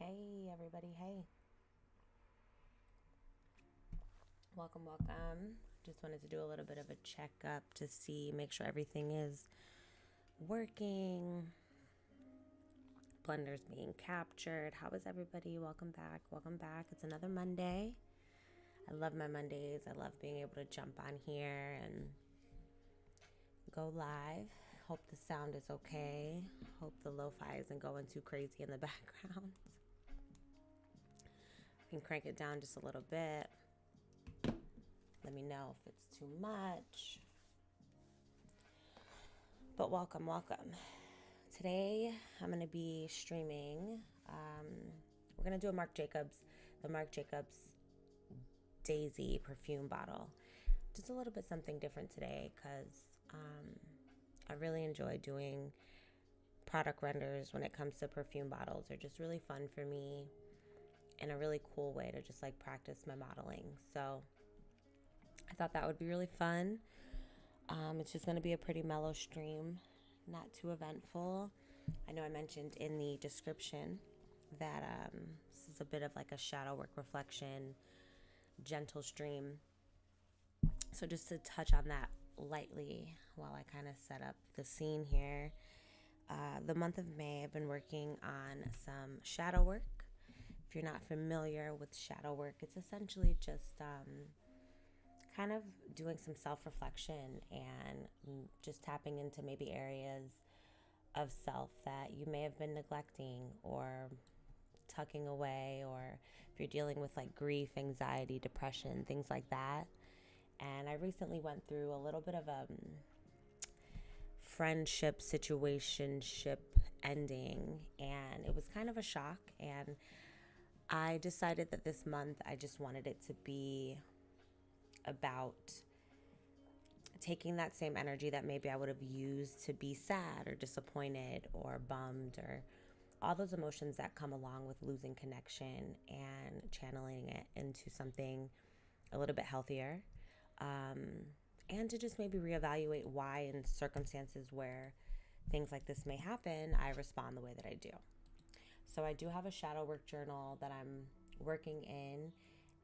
Hey, everybody. Hey. Welcome. Just wanted to do a little bit of a checkup to make sure everything is working. Blender's being captured. How is everybody? Welcome back. It's another Monday. I love my Mondays. I love being able to jump on here and go live. Hope the sound is okay. Hope the lo-fi isn't going too crazy in the background. You can crank it down just a little bit. Let me know if it's too much. But welcome. Today I'm going to be streaming. We're going to do the Marc Jacobs Daisy perfume bottle. Just a little bit something different today because I really enjoy doing product renders when it comes to perfume bottles. They're just really fun for me and a really cool way to just like practice my modeling. So I thought that would be really fun. It's just going to be a pretty mellow stream, not too eventful. I know I mentioned in the description that this is a bit of like a shadow work reflection, gentle stream. So just to touch on that lightly while I kind of set up the scene here. The month of May, I've been working on some shadow work. If you're not familiar with shadow work, it's essentially just kind of doing some self-reflection and just tapping into maybe areas of self that you may have been neglecting or tucking away, or if you're dealing with like grief, anxiety, depression, things like that. And I recently went through a little bit of a friendship situationship ending, and it was kind of a shock. And I decided that this month I just wanted it to be about taking that same energy that maybe I would have used to be sad or disappointed or bummed or all those emotions that come along with losing connection, and channeling it into something a little bit healthier, and to just maybe reevaluate why in circumstances where things like this may happen, I respond the way that I do. So I do have a shadow work journal that I'm working in,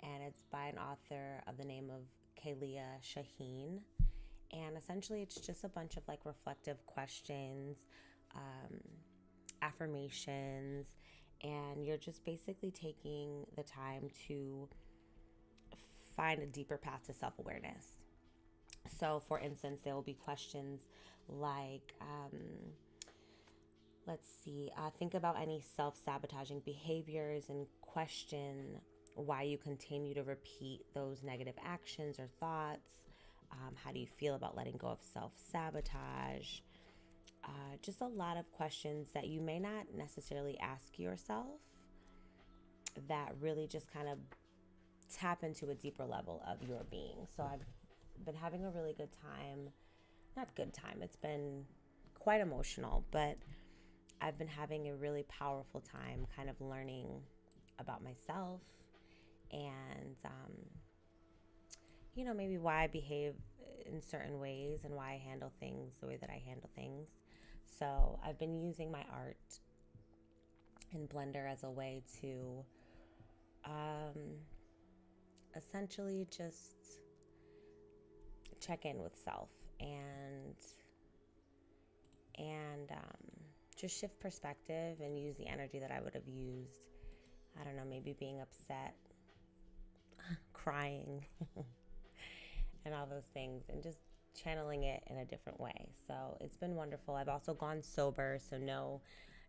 and it's by an author of the name of Kalia Shaheen. And essentially it's just a bunch of like reflective questions, affirmations, and you're just basically taking the time to find a deeper path to self-awareness. So for instance, there will be questions like, think about any self-sabotaging behaviors and question why you continue to repeat those negative actions or thoughts. How do you feel about letting go of self-sabotage? Just a lot of questions that you may not necessarily ask yourself that really just kind of tap into a deeper level of your being. So I've been having a really good time. Not good time. It's been quite emotional, but I've been having a really powerful time kind of learning about myself and, maybe why I behave in certain ways and why I handle things the way that I handle things. So I've been using my art in Blender as a way to essentially just check in with self and just shift perspective and use the energy that I would have used, I don't know, maybe being upset, crying, and all those things, and just channeling it in a different way. So it's been wonderful. I've also gone sober, so no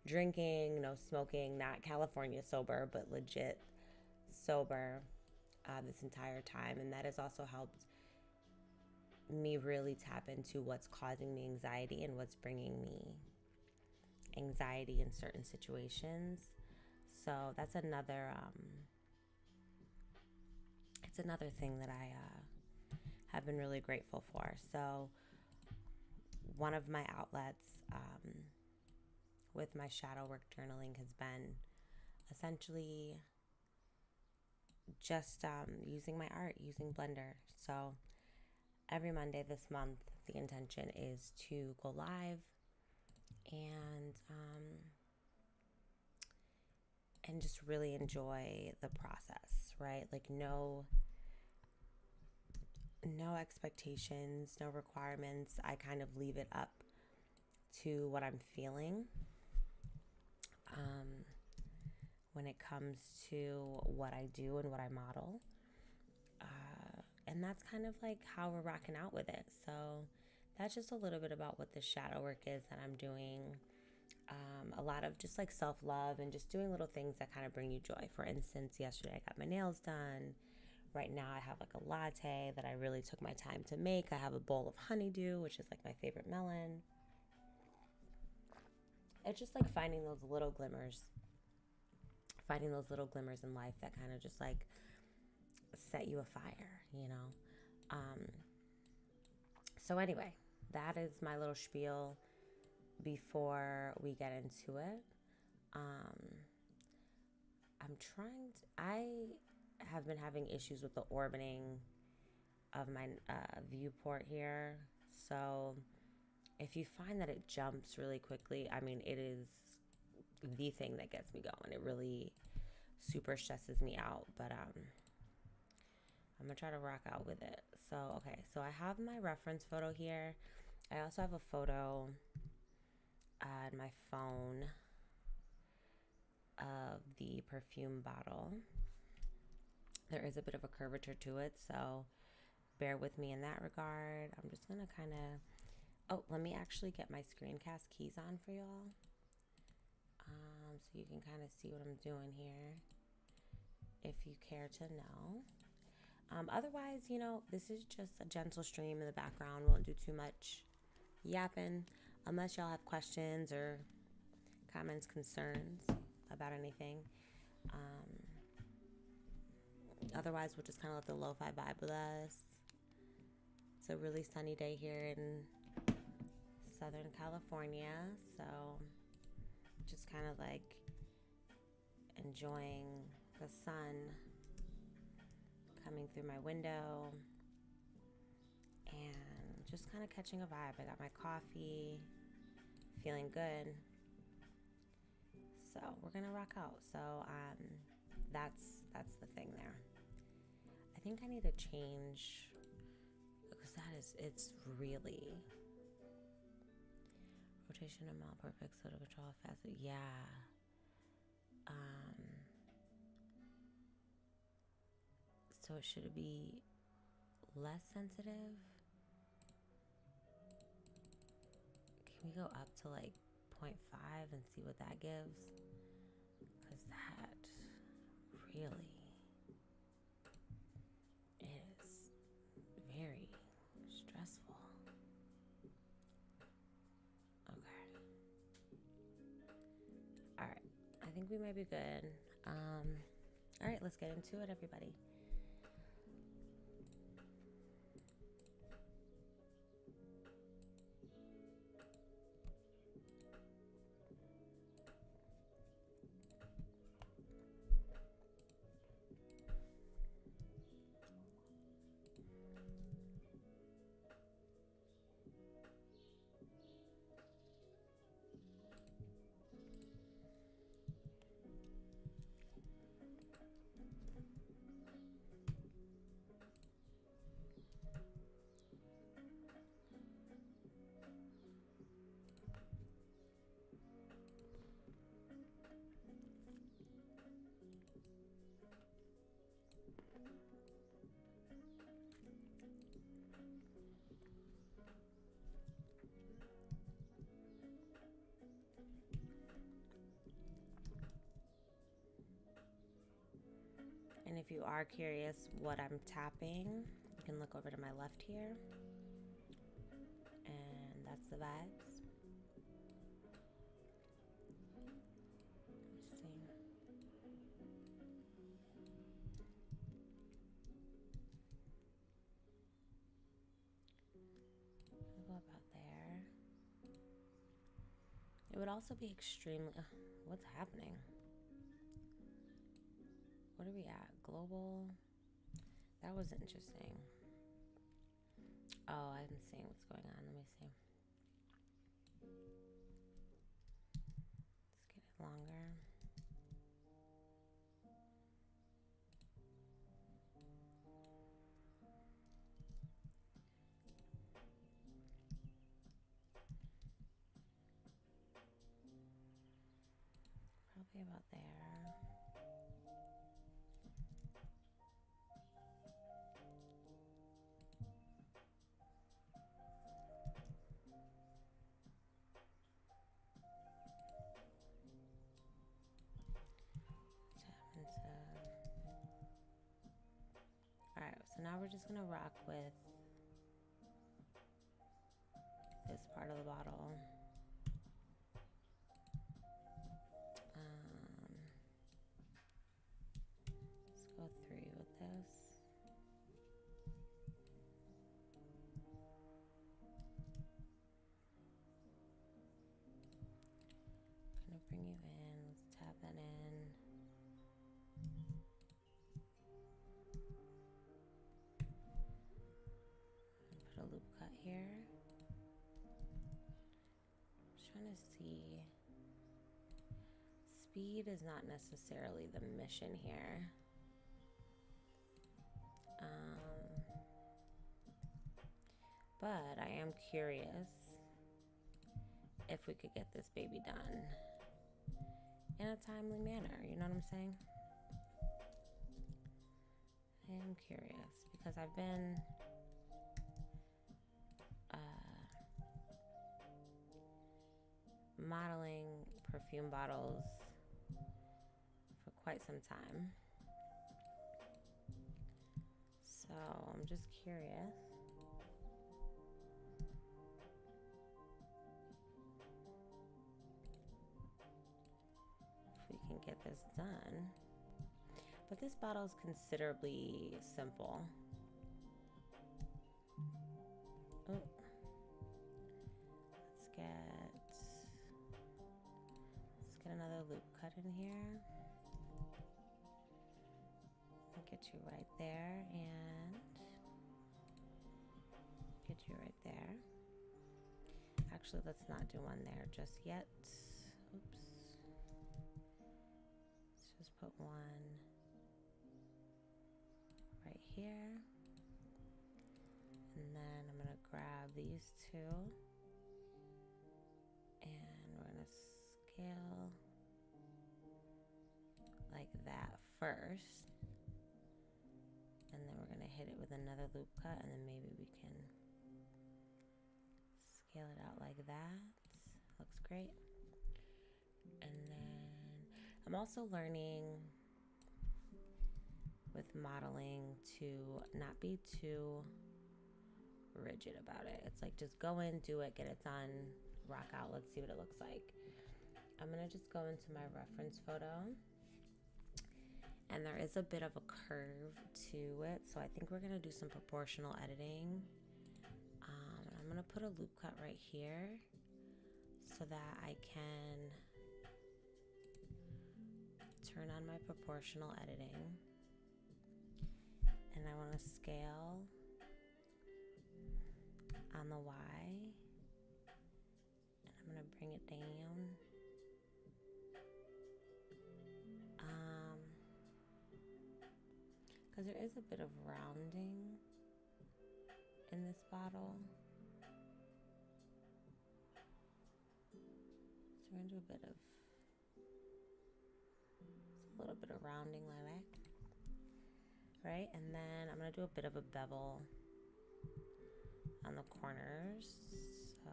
drinking, no smoking, not California sober, but legit sober this entire time. And that has also helped me really tap into what's causing me anxiety and what's bringing me anxiety in certain situations. So that's another it's another thing that I have been really grateful for. So one of my outlets with my shadow work journaling has been essentially just using my art, using Blender. So every Monday this month, the intention is to go live and and just really enjoy the process, right? Like no expectations, no requirements. I kind of leave it up to what I'm feeling when it comes to what I do and what I model. And that's kind of like how we're rocking out with it. So that's just a little bit about what the shadow work is that I'm doing. A lot of just like self-love and just doing little things that kind of bring you joy. For instance, yesterday I got my nails done. Right now I have like a latte that I really took my time to make. I have a bowl of honeydew, which is like my favorite melon. It's just like finding those little glimmers in life that kind of just like set you afire, you know? So anyway, that is my little spiel before we get into it. I have been having issues with the orbiting of my viewport here. So if you find that it jumps really quickly, I mean, it is the thing that gets me going. It really super stresses me out, but I'm gonna try to rock out with it. So, okay, so I have my reference photo here. I also have a photo on my phone of the perfume bottle. There is a bit of a curvature to it, so bear with me in that regard. I'm just gonna kind of, oh, let me actually get my screencast keys on for y'all, so you can kind of see what I'm doing here, if you care to know. Otherwise, you know, this is just a gentle stream in the background. Won't do too much yapping unless y'all have questions or comments, concerns about anything. Otherwise, we'll just kind of let the lo-fi vibe with us. It's a really sunny day here in Southern California, so just kind of like enjoying the sun coming through my window and just kind of catching a vibe. I got my coffee, feeling good. So we're gonna rock out. So that's the thing there. I think I need to change because it's really rotation amount per pixel to control fast. Yeah. So it should be less sensitive. Can we go up to like 0.5 and see what that gives? Because that really is very stressful. Okay. All right. I think we might be good. All right, let's get into it, everybody. And if you are curious what I'm tapping, you can look over to my left here. And that's the vibes. Let's see. I'll go about there. It would also be extremely... what's happening? What are we at? Global? That was interesting. Oh, I'm seeing what's going on. Let me see. Let's get it longer. Say about there. Alright, so now we're just gonna rock with this part of the bottle. Let's go 3 with this. Gonna bring you in. Let's tap that in. Put a loop cut here. Just trying to see. Speed is not necessarily the mission here. But I am curious if we could get this baby done in a timely manner. You know what I'm saying? I am curious because I've been modeling perfume bottles for quite some time. So I'm just curious. If we can get this done. But this bottle is considerably simple. Oh. Let's get another loop cut in here. I'll get you right there and get you right there. Actually, let's not do one there just yet. Oops. Let's just put one right here. And then I'm going to grab these two. And we're going to scale like that first. And then we're going to hit it with another loop cut. And then maybe we can scale it out like that. Looks great. And then I'm also learning with modeling to not be too rigid about it. It's like just go in, do it, get it done, rock out. Let's see what it looks like. I'm going to just go into my reference photo. And there is a bit of a curve to it. So I think we're going to do some proportional editing. I'm going to put a loop cut right here so that I can turn on my proportional editing. And I want to scale on the Y. And I'm going to bring it down. Because there is a bit of rounding in this bottle. So we're going to do a little bit of rounding like that. Right? And then I'm going to do a bit of a bevel on the corners. So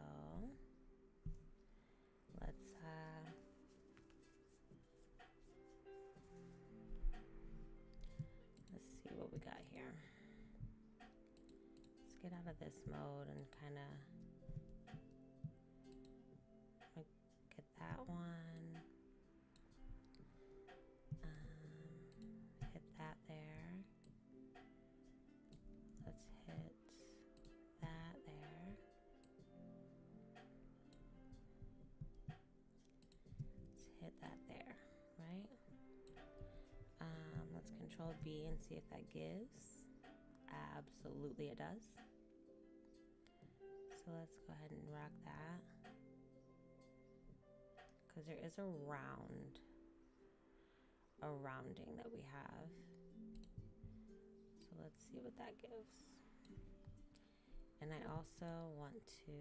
let's see what we got here. Let's get out of this mode and kind of get that one. Hit that there. Let's hit that there. Let's hit that there, right? Let's Control B and see if that gives. Absolutely it does. So let's go ahead and rock that. Because there is a rounding that we have. So let's see what that gives. And I also want to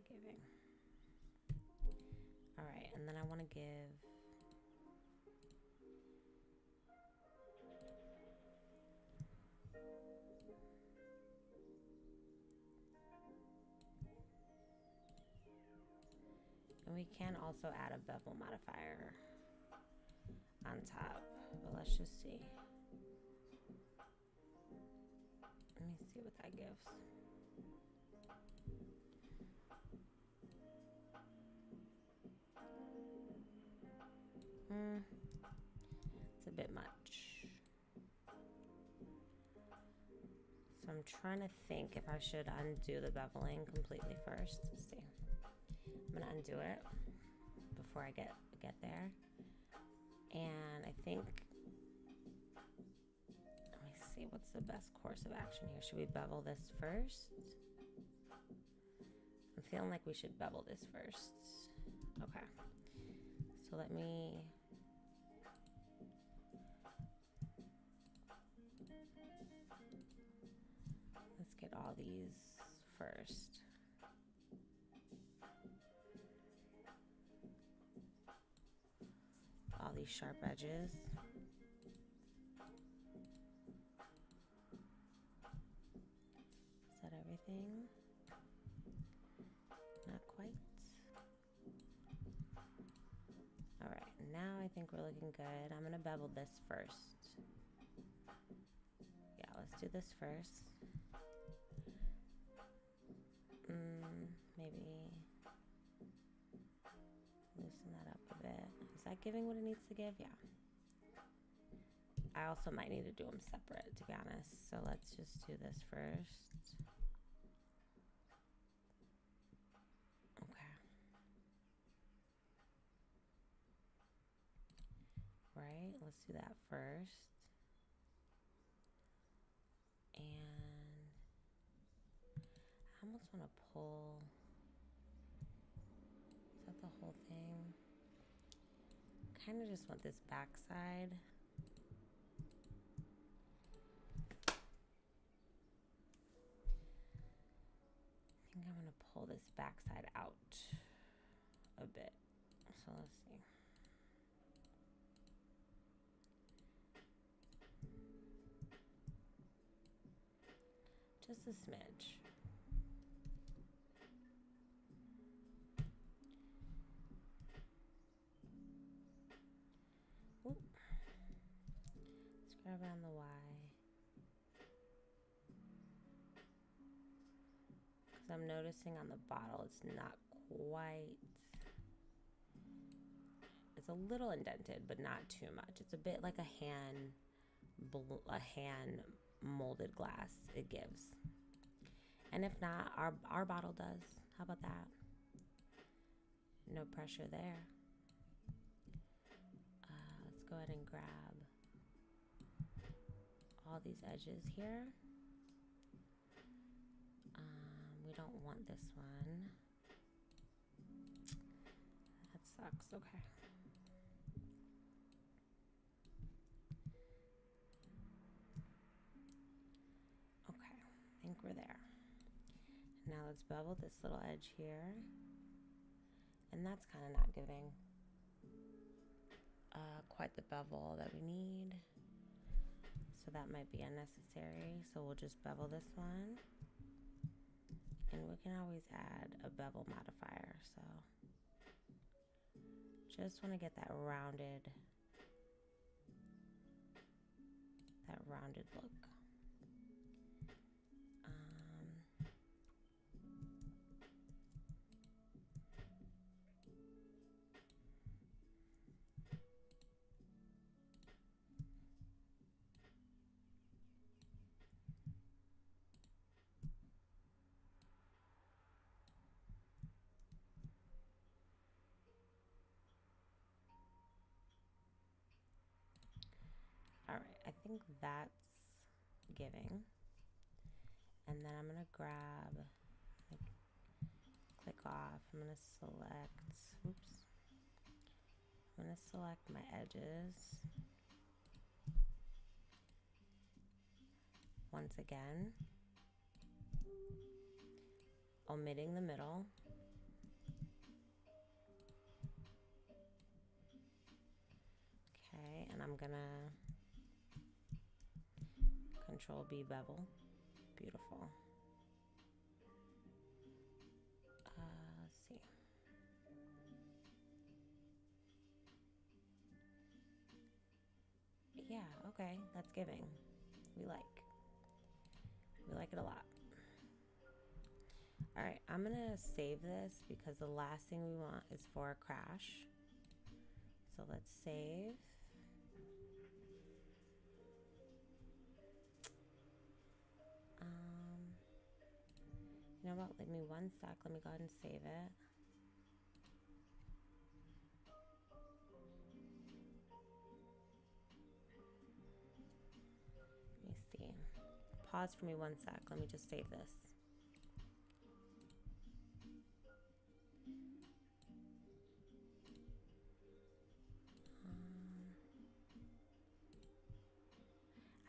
giving? All right, and then I want to give and we can also add a bevel modifier on top, but let's just see. Let me see what that gives. It's a bit much. So I'm trying to think if I should undo the beveling completely first. Let's see. I'm gonna undo it before I get there. And I think, let me see, what's the best course of action here? Should we bevel this first? I'm feeling like we should bevel this first. Okay. So let's get all these first. All these sharp edges. Is that everything? Not quite. All right, now I think we're looking good. I'm gonna bevel this first. Yeah, let's do this first. Maybe loosen that up a bit. Is that giving what it needs to give? Yeah. I also might need to do them separate, to be honest. So let's just do this first. Okay. Right, let's do that first. And I almost want to pull. Is that the whole thing? Kind of just want this back side. I think I'm going to pull this back side out a bit. So let's see. Just a smidge. Oop. Scrub around the Y. Because I'm noticing on the bottle it's not quite, it's a little indented, but not too much. It's a bit like a hand molded glass it gives. And if not, our bottle does. How about that? No pressure there. Let's go ahead and grab all these edges here. We don't want this one. That sucks. Okay. Okay, I think we're there. Now let's bevel this little edge here. And that's kind of not giving quite the bevel that we need. So that might be unnecessary. So we'll just bevel this one. And we can always add a bevel modifier. So just want to get that rounded look. All right, I think that's giving. And then I'm gonna grab, click off, I'm gonna select, oops. I'm gonna select my edges. Once again, omitting the middle. Okay, and I'm gonna Control B bevel. Beautiful. Let's see. Yeah, okay, that's giving. We like it a lot. All right, I'm gonna save this because the last thing we want is for a crash. So let's save. You know what? Give me 1 sec. Let me go ahead and save it. Let me see. Pause for me 1 sec. Let me just save this.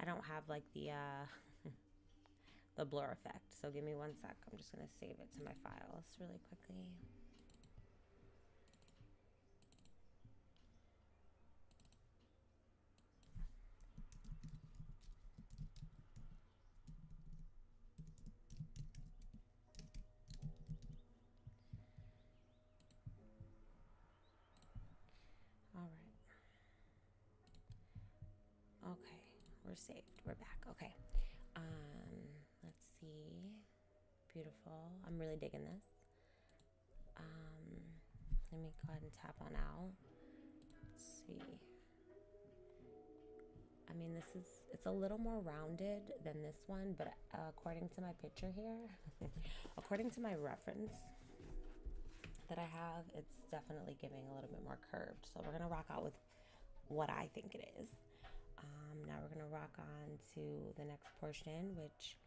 I don't have like the the blur effect, so give me 1 sec. I'm just gonna save it to my files really quickly. All right. Okay, we're saved. We're back. Okay. Let's see. Beautiful. I'm really digging this. Let me go ahead and tap on out. Let's see. I mean, it's a little more rounded than this one, but according to my picture here, according to my reference that I have, it's definitely giving a little bit more curved. So we're gonna rock out with what I think it is. Now we're gonna rock on to the next portion, which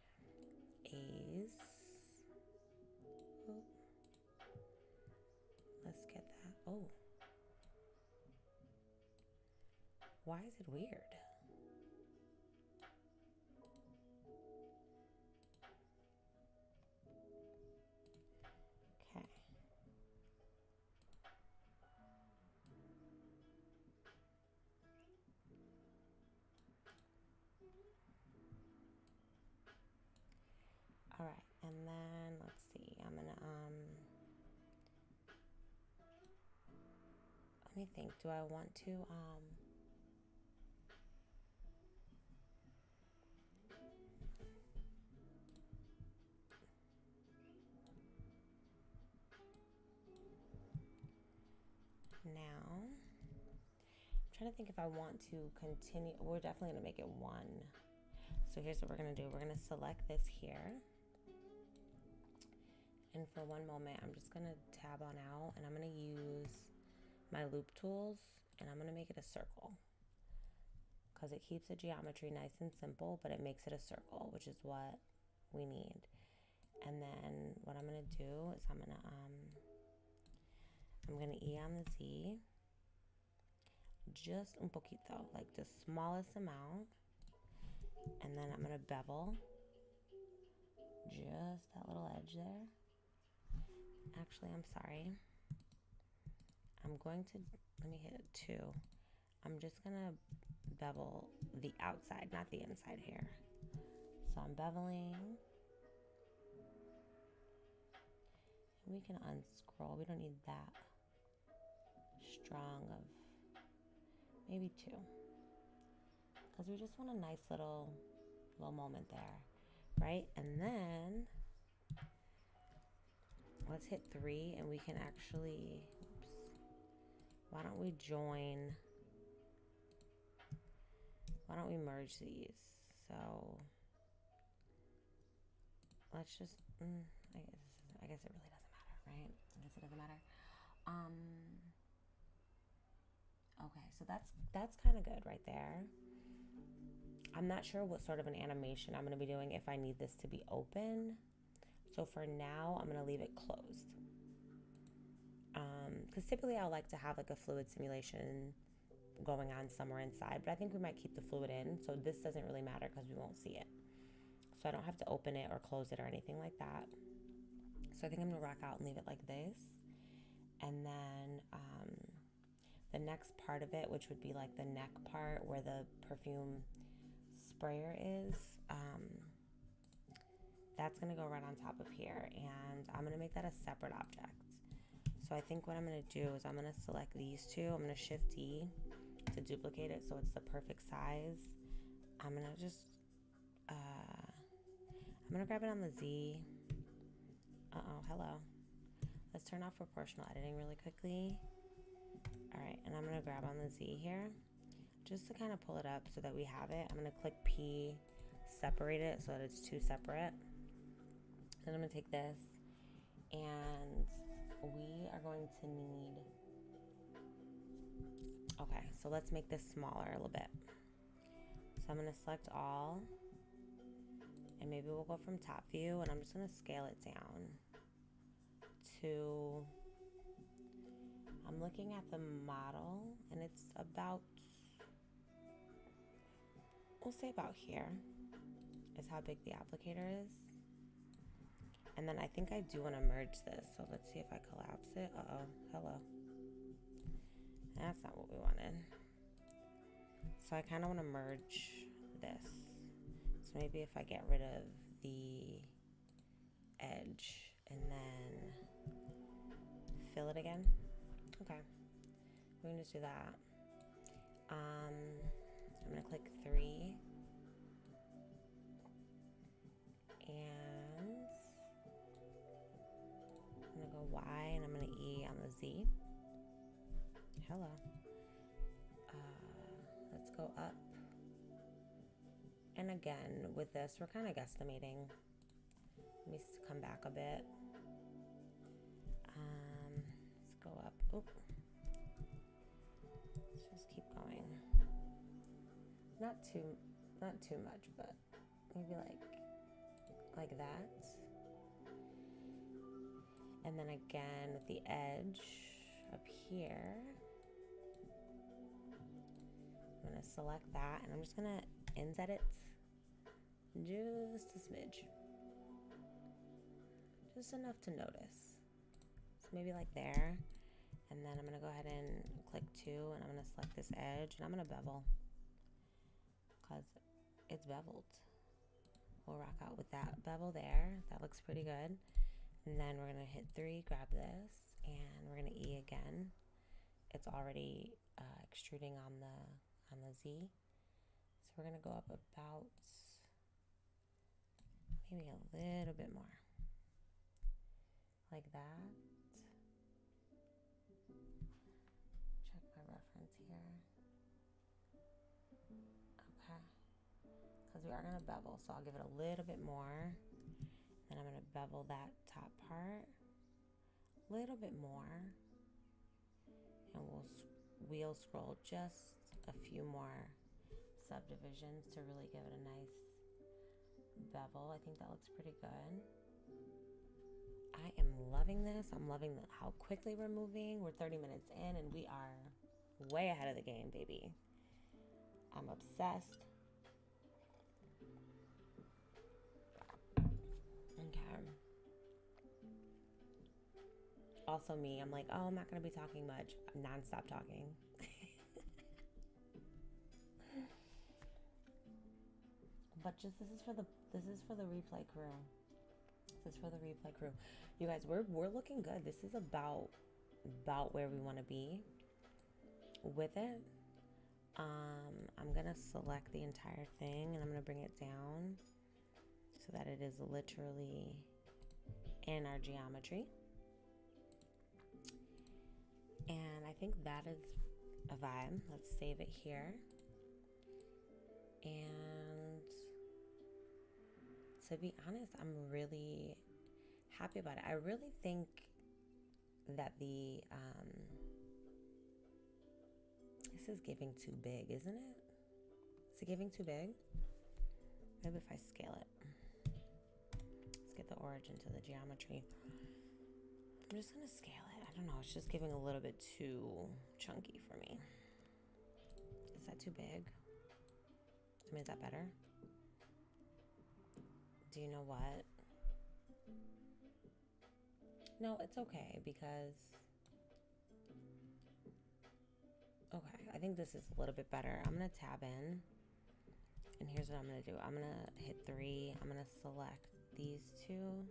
is, let's get that. Oh, why is it weird? Okay. All right, and then let's see. I'm gonna let me think. Do I want to now? I'm trying to think if I want to continue. We're definitely gonna make it 1. So here's what we're gonna do. We're gonna select this here. And for 1 moment, I'm just gonna tab on out and I'm gonna use my loop tools and I'm gonna make it a circle because it keeps the geometry nice and simple, but it makes it a circle, which is what we need. And then what I'm gonna do is I'm gonna E on the Z, just un poquito, like the smallest amount. And then I'm gonna bevel just that little edge there. Actually, I'm sorry. I'm going to, let me hit it 2. I'm just gonna bevel the outside, not the inside here. So I'm beveling. We can unscroll. We don't need that strong of, maybe 2. Because we just want a nice little moment there, right? And then let's hit 3 and we can actually, why don't we merge these? So let's just, I guess it really doesn't matter, right? I guess it doesn't matter. Okay, so that's kind of good right there. I'm not sure what sort of an animation I'm going to be doing if I need this to be open. So for now, I'm going to leave it closed. Because typically I like to have like a fluid simulation going on somewhere inside, but I think we might keep the fluid in. So this doesn't really matter because we won't see it. So I don't have to open it or close it or anything like that. So I think I'm going to rock out and leave it like this. And then the next part of it, which would be like the neck part where the perfume sprayer is, that's going to go right on top of here, and I'm going to make that a separate object. So I think what I'm going to do is I'm going to select these two. I'm going to Shift D to duplicate it so it's the perfect size. I'm going to just, I'm going to grab it on the Z. Hello. Let's turn off proportional editing really quickly. All right, and I'm going to grab on the Z here just to kind of pull it up so that we have it. I'm going to click P, separate it so that it's two separate. Then I'm going to take this, and we are going to need, okay, so let's make this smaller a little bit. So I'm going to select all, and maybe we'll go from top view, and I'm just going to scale it down to, I'm looking at the model, and it's about, we'll say about here is how big the applicator is. And then I think I do want to merge this. So let's see if I collapse it. Hello. That's not what we wanted. So I kind of want to merge this. So maybe if I get rid of the edge and then fill it again. Okay. We can just do that. I'm going to click 3. And I'm going to go Y, and I'm going to E on the Z. Hello. Let's go up. And again, with this, we're kind of guesstimating. Let me come back a bit. Let's go up. Oop. Let's just keep going. Not too much, but maybe like that. And then again with the edge up here, I'm going to select that, and I'm just going to inset it just a smidge. Just enough to notice. So maybe like there. And then I'm going to go ahead and click 2, and I'm going to select this edge, and I'm going to bevel because it's beveled. We'll rock out with that bevel there. That looks pretty good. And then we're going to hit 3, grab this, and we're going to E again. It's already extruding on the Z. So we're going to go up about maybe a little bit more. Like that. Check my reference here. Okay. Because we are going to bevel, so I'll give it a little bit more. Then I'm going to bevel that top part a little bit more. And we'll wheel scroll just a few more subdivisions to really give it a nice bevel. I think that looks pretty good. I am loving this. I'm loving how quickly we're moving. We're 30 minutes in, and we are way ahead of the game, baby. I'm obsessed. Okay. Also me, I'm like, oh, I'm not going to be talking much. I'm non-stop talking. But just this is for the replay crew. This is for the replay crew. You guys, we're looking good. This is about where we want to be with it. I'm going to select the entire thing, and I'm going to bring it down so that it is literally in our geometry. And I think that is a vibe. Let's save it here. And to be honest, I'm really happy about it. I really think that this is giving too big, isn't it? Is it giving too big? Maybe if I scale it. Let's get the origin to the geometry. I'm just going to scale it. I don't know. It's just giving a little bit too chunky for me. Is that too big? I mean, is that better? Do you know what? No, it's okay because Okay, I think this is a little bit better. I'm gonna tab in, and here's what I'm gonna do. I'm gonna hit 3. I'm gonna select these two,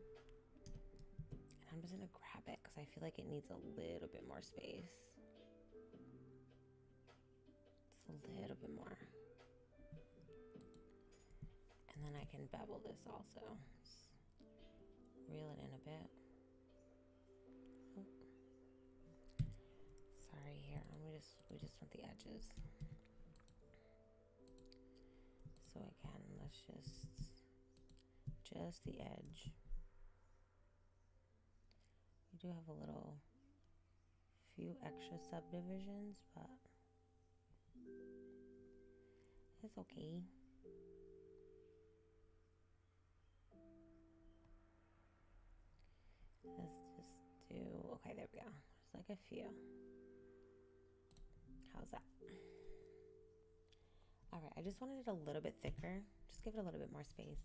and I'm just gonna grab it because I feel like it needs a little bit more space. Just a little bit more. And then I can bevel this also. Just reel it in a bit. Oh. Sorry, here. We just want the edges. So again, let's just the edge. We do have a little few extra subdivisions, but it's okay. Let's just do, okay, there we go. Just like a few. How's that? All right, I just wanted it a little bit thicker. Just give it a little bit more space.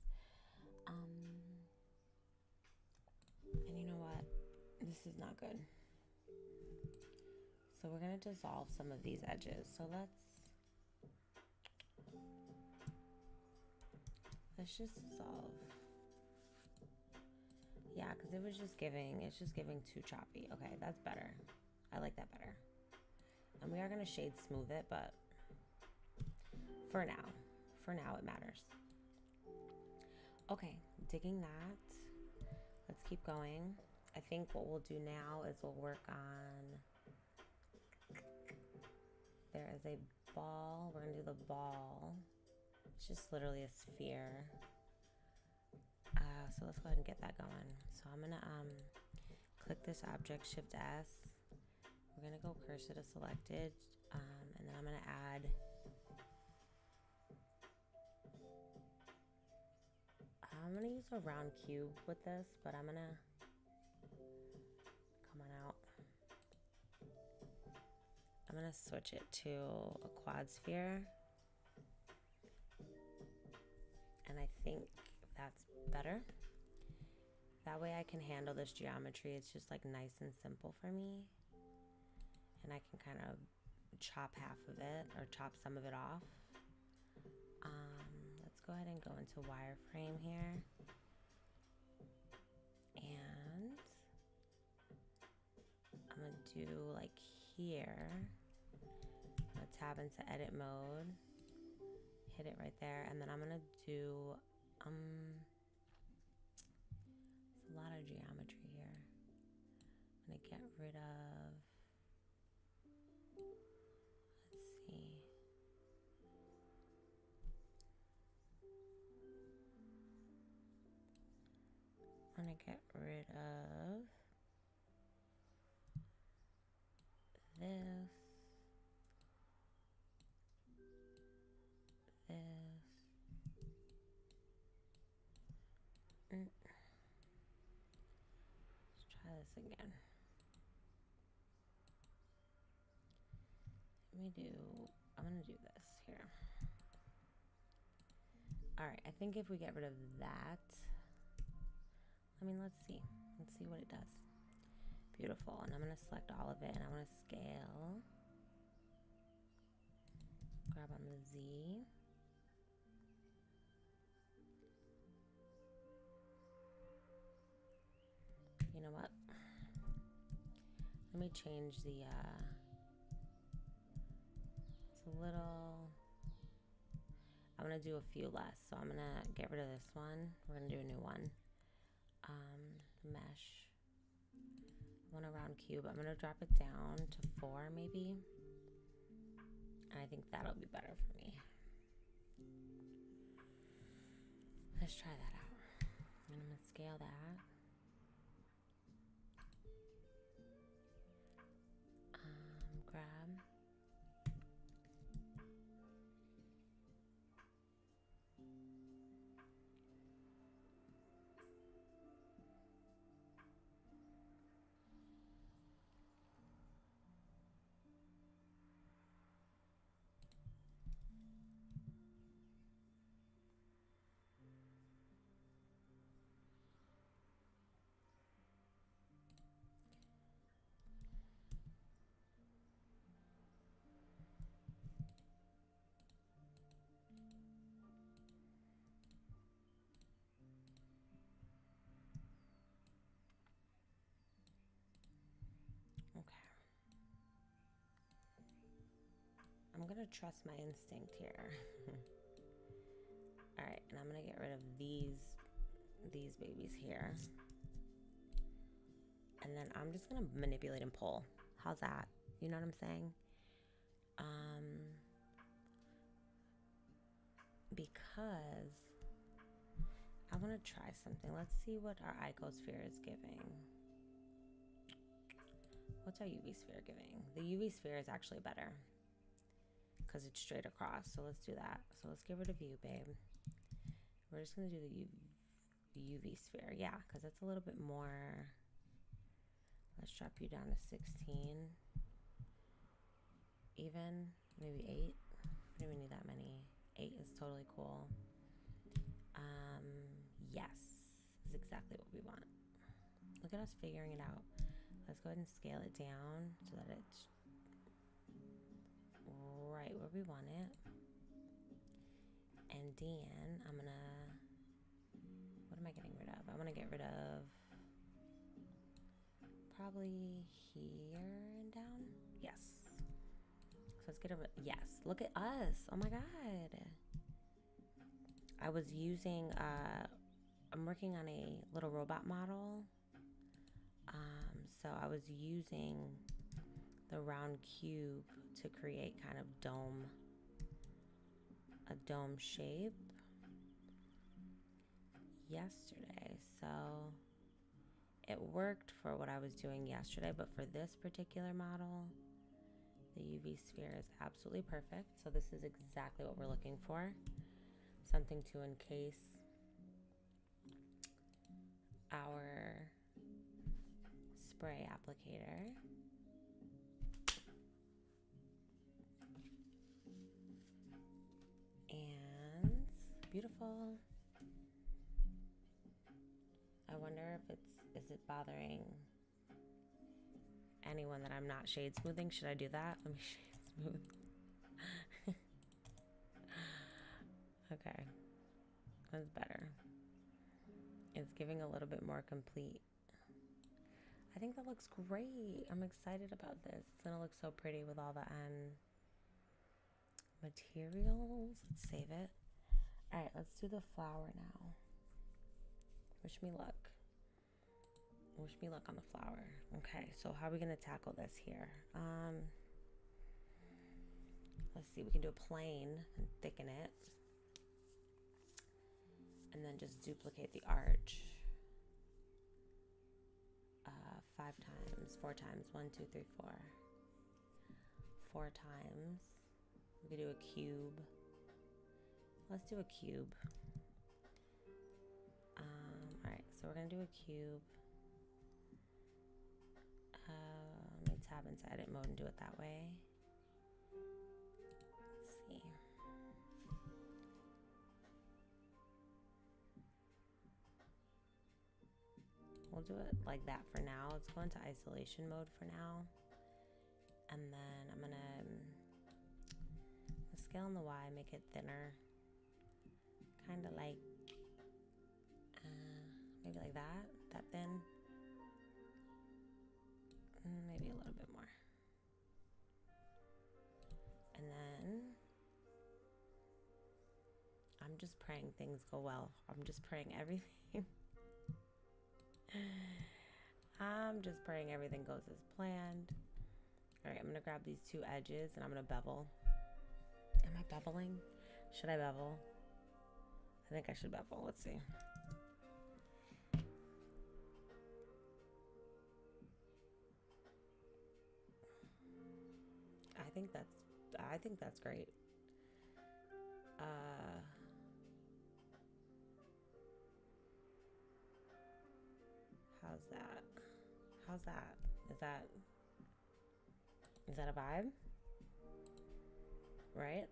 And you know what? This is not good. So we're gonna dissolve some of these edges. So let's just dissolve. Yeah, because it's just giving too choppy. Okay, that's better. I like that better. And we are gonna shade smooth it, but for now it matters. Okay, digging that. Let's keep going. I think what we'll do now is we'll work on, there is a ball. We're gonna do the ball. It's just literally a sphere. So let's go ahead and get that going. So I'm gonna click this object, Shift S. We're gonna go cursor to selected, and then I'm gonna add I'm gonna use a round cube with this, but I'm gonna come on out. I'm gonna switch it to a quad sphere, and I think that's better. That way I can handle this geometry. It's just like nice and simple for me, and I can kind of chop half of it or chop some of it off. Let's go ahead and go into wireframe here, and I'm gonna do like here. I'm gonna tab into edit mode, hit it right there, and then I'm gonna do it's a lot of geometry here. I'm gonna get rid of, let's see. I'm gonna get rid of this, Let's try this again. I'm gonna do this here. All right, I think if we get rid of that, let's see what it does. Beautiful. And I'm gonna select all of it, and I'm gonna scale, grab on the Z. You know what? Let me change the, it's a little, I'm gonna do a few less. So I'm gonna get rid of this one. We're gonna do a new one. Mesh. I want a round cube. I'm gonna drop it down to 4 maybe. And I think that'll be better for me. Let's try that out. And I'm gonna scale that. Grab. I'm gonna trust my instinct here. All right, and I'm gonna get rid of these babies here. And then I'm just gonna manipulate and pull. How's that? You know what I'm saying? Because I want to try something. Let's see what our icosphere is giving. What's our UV sphere giving? The UV sphere is actually better because it's straight across. So let's do that. So let's get rid of you, babe. We're just going to do the UV sphere. Yeah, because it's a little bit more. Let's drop you down to 16. Even, maybe 8. We don't even need that many. 8 is totally cool. Yes, is exactly what we want. Look at us figuring it out. Let's go ahead and scale it down so that it's right where we want it. And then I'm gonna, what am I getting rid of? I want to get rid of probably here and down. Yes. So let's get rid of, yes, look at us. Oh my God. I was using, I'm working on a little robot model. So I was using the round cube to create kind of a dome shape yesterday. So it worked for what I was doing yesterday, but for this particular model, the UV sphere is absolutely perfect. So this is exactly what we're looking for. Something to encase our spray applicator. And beautiful. I wonder if is it bothering anyone that I'm not shade smoothing? Should I do that? Let me shade smooth. Okay, that's better. It's giving a little bit more complete. I think that looks great. I'm excited about this. It's gonna look so pretty with all the materials. Let's save it. All right, let's do the flower now. Wish me luck. Wish me luck on the flower. Okay, so how are we gonna tackle this here? Let's see, we can do a plane and thicken it. And then just duplicate the arch 4 times. 1, 2, 3, 4. 4 times. We could do a cube. Let's do a cube. All right, so we're gonna do a cube. Let me tab into edit mode and do it that way. Let's see. We'll do it like that for now. Let's go into isolation mode for now. And then I'm gonna scale on the Y, make it thinner. Kind of like, maybe like that thin. Maybe a little bit more. And then I'm just praying things go well. I'm just praying everything. I'm just praying everything goes as planned. All right, I'm gonna grab these 2 edges and I'm gonna bevel. Am I beveling? Should I bevel? I think I should bevel. Let's see. I think that's great. How's that? How's that? Is that a vibe? Right?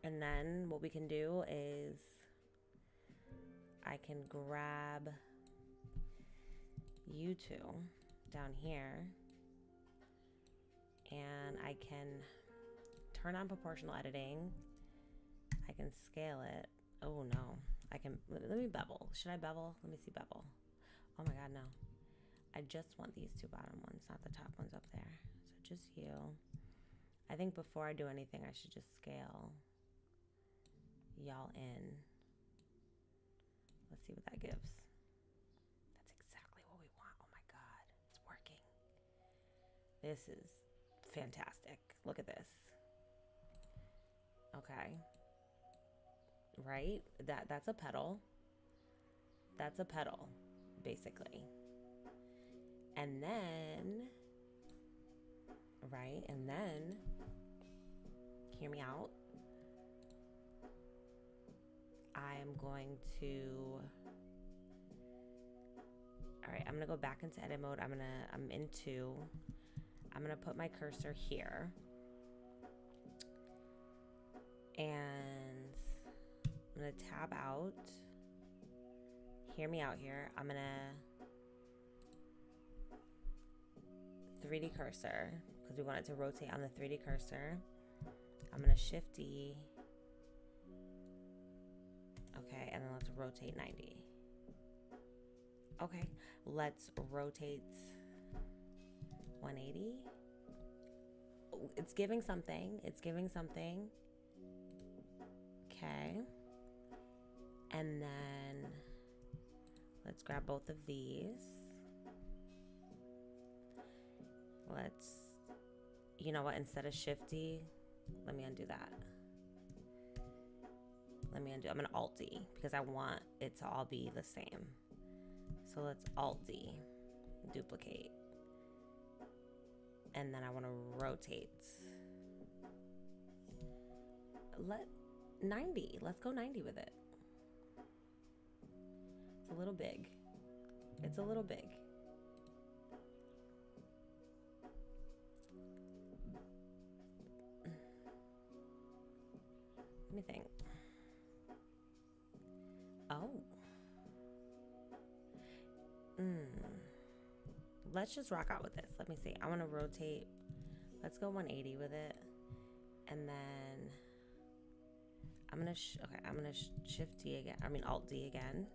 And then what we can do is I can grab you 2 down here and I can turn on proportional editing. I can scale it. Oh no. I can, let me bevel. Should I bevel? Let me see bevel. Oh my God, no. I just want these 2 bottom ones, not the top ones up there. So just you. I think before I do anything, I should just scale y'all in. Let's see what that gives. That's exactly what we want. Oh my God, it's working. This is fantastic. Look at this. Okay. Right? That's a petal. That's a petal, basically. And then, right? And then, hear me out. I am going to, all right, I'm going to go back into edit mode. I'm going to put my cursor here. And I'm going to tab out. Hear me out here. I'm going to 3D cursor because we want it to rotate on the 3D cursor. I'm going to Shift D. Okay, and then let's rotate 90. Okay, let's rotate 180. Oh, it's giving something. It's giving something. Okay. And then let's grab both of these. Let's, you know what, instead of Shift-D, let me undo that. Let me undo, I'm gonna Alt-D because I want it to all be the same. So let's Alt-D, duplicate. And then I wanna rotate. 90, let's go 90 with it. It's a little big. It's a little big. Let me think. Oh. Let's just rock out with this. Let me see. I want to rotate. Let's go 180 with it. And then I'm going to, okay, I'm going to Shift D again. I mean, Alt D again.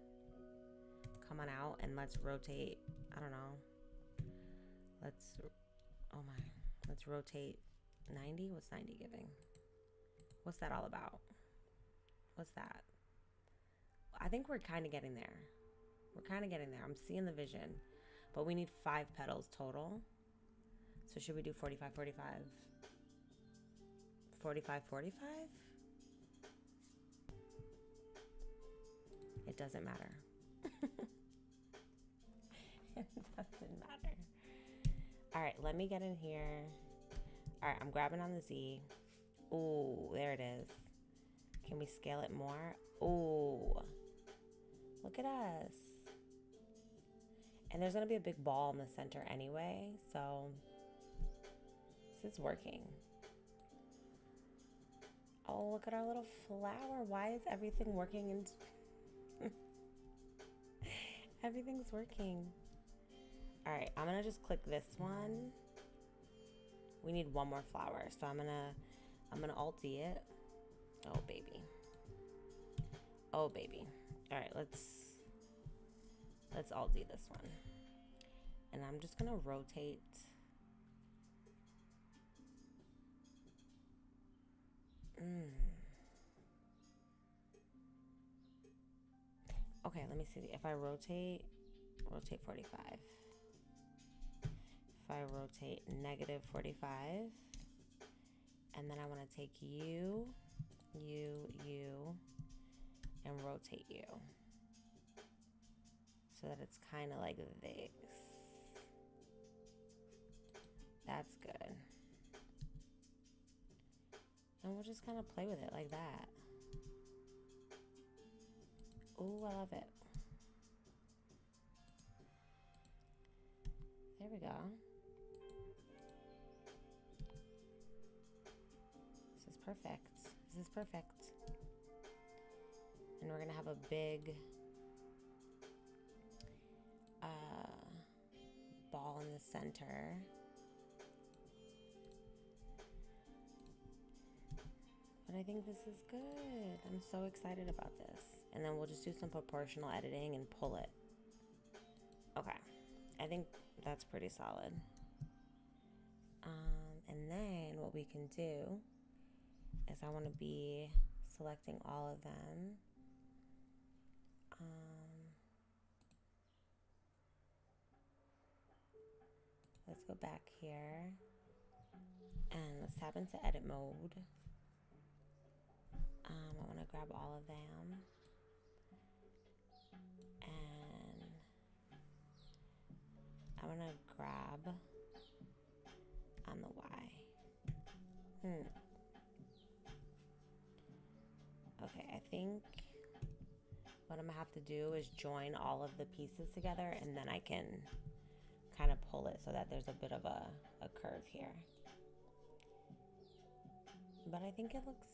Come on out and let's rotate. I don't know. Let's, oh my, let's rotate 90. What's 90 giving? What's that all about? What's that? I think we're kind of getting there. We're kind of getting there. I'm seeing the vision. But we need 5 petals total. So should we do 45, 45? 45, 45? It doesn't matter. It doesn't matter. All right, let me get in here. All right, I'm grabbing on the Z. Ooh, there it is. Can we scale it more? Ooh, look at us. And there's gonna be a big ball in the center anyway, so this is working. Oh, look at our little flower. Why is everything working? Everything's working. All right, I'm gonna just click this one. We need one more flower, so I'm gonna Alt-D it. Oh baby. Oh baby. All right, let's Alt-D this one. And I'm just gonna rotate. Okay, let me see. If I rotate 45. If I rotate negative 45. And then I want to take you, and rotate you. So that it's kind of like this. That's good. And we'll just kind of play with it like that. Ooh, I love it. There we go. This is perfect. This is perfect. And we're gonna have a big ball in the center. But I think this is good. I'm so excited about this. And then we'll just do some proportional editing and pull it. Okay. I think that's pretty solid. And then what what we can do is I want to be selecting all of them. Let's go back here and let's tap into edit mode. I want to grab all of them and I want to grab on the Y. Okay, I think what I'm gonna have to do is join all of the pieces together and then I can kind of pull it so that there's a bit of a curve here. But I think it looks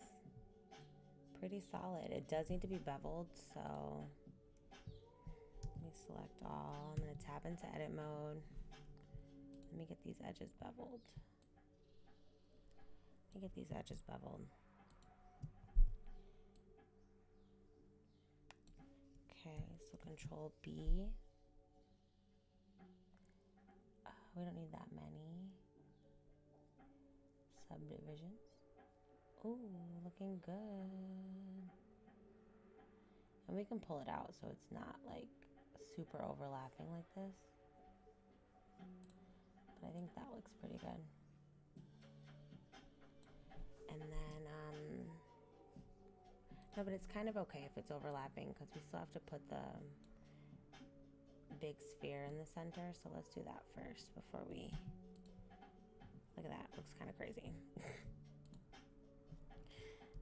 pretty solid. It does need to be beveled, so let me select all. I'm gonna tap into edit mode. Let me get these edges beveled. Okay, so Control B. We don't need that many subdivisions. Ooh, looking good. And we can pull it out so it's not like super overlapping like this. But I think that looks pretty good. And then, no, but it's kind of okay if it's overlapping because we still have to put the big sphere in the center. So let's do that first before we, look at that, looks kind of crazy.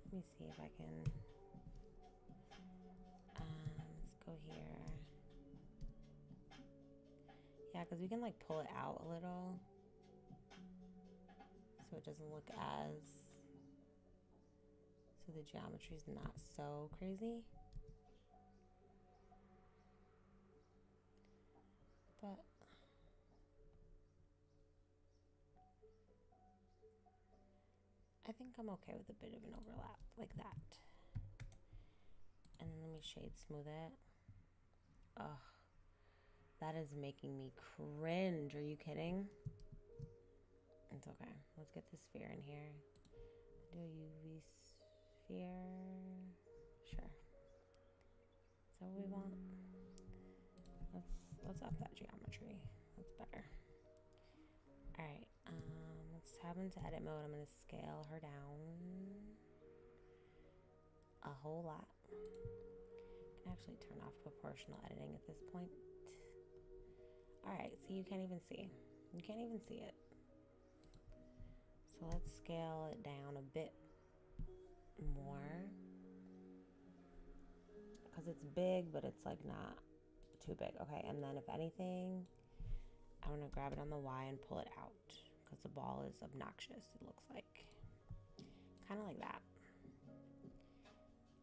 Let me see if I can, let's go here. Yeah, because we can like pull it out a little so it doesn't look as, so the geometry is not so crazy. But I think I'm okay with a bit of an overlap like that. And then let me shade smooth it. Ugh, that is making me cringe. Are you kidding? It's okay. Let's get the sphere in here. Do a UV sphere. Sure. Is that what we want? Let's up that geometry. That's better. All right. Let's tab into edit mode. I'm gonna scale her down a whole lot. I can actually turn off proportional editing at this point. All right. So you can't even see. You can't even see it. So let's scale it down a bit more because it's big, but it's like not too big. Okay, and then if anything, I want to grab it on the Y and pull it out because the ball is obnoxious. It looks like kind of like that.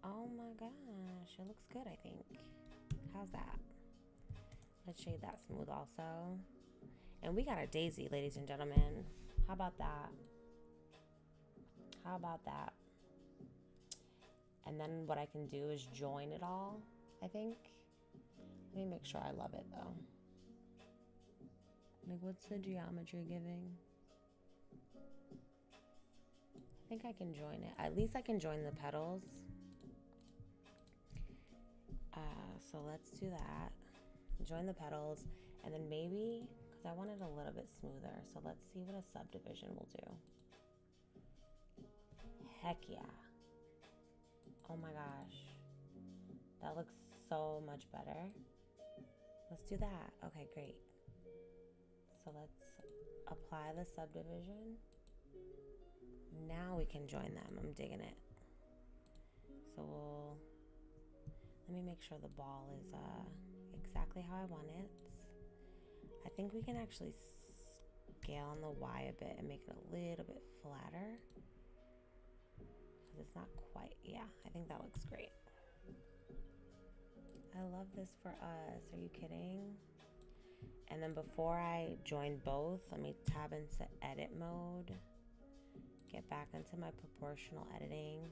Oh my gosh, it looks good, I think. How's that? Let's shade that smooth also. And we got a daisy, ladies and gentlemen. How about that? How about that? And then what I can do is join it all, I think. Let me make sure I love it though. Like, what's the geometry giving? I think I can join it. At least I can join the petals. So let's do that. Join the petals. And then maybe, because I want it a little bit smoother. So let's see what a subdivision will do. Heck yeah. Oh my gosh. That looks so much better. Let's do that. Okay, great. So let's apply the subdivision. Now we can join them. I'm digging it. So let me make sure the ball is exactly how I want it. I think we can actually scale on the Y a bit and make it a little bit flatter. Because it's not quite, yeah, I think that looks great. I love this for us. Are you kidding? And then before I join both, let me tab into edit mode. Get back into my proportional editing.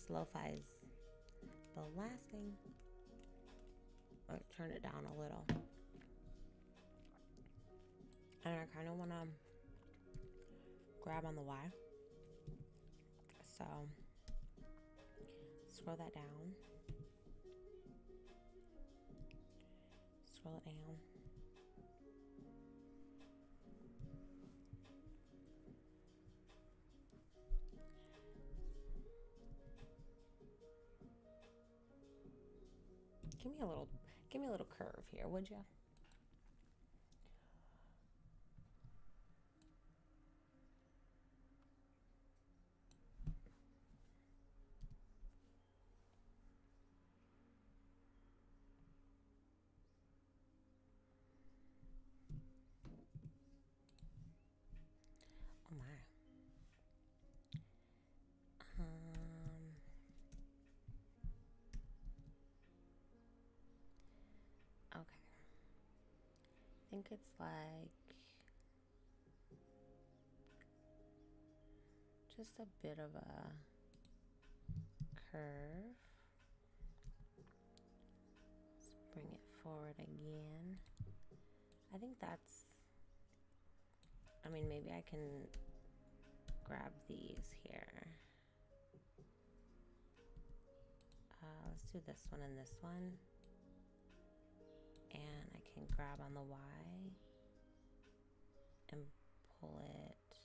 Slow-fi's the last thing. Or turn it down a little. And I kind of want to grab on the Y. So scroll that down. Scroll it down. Give me a little curve here, would you? Oh my. Okay. I think it's like just a bit of a curve. Let's bring it forward again. I think that's, I mean, maybe I can grab these here. Let's do this one and this one. And I can grab on the Y and pull it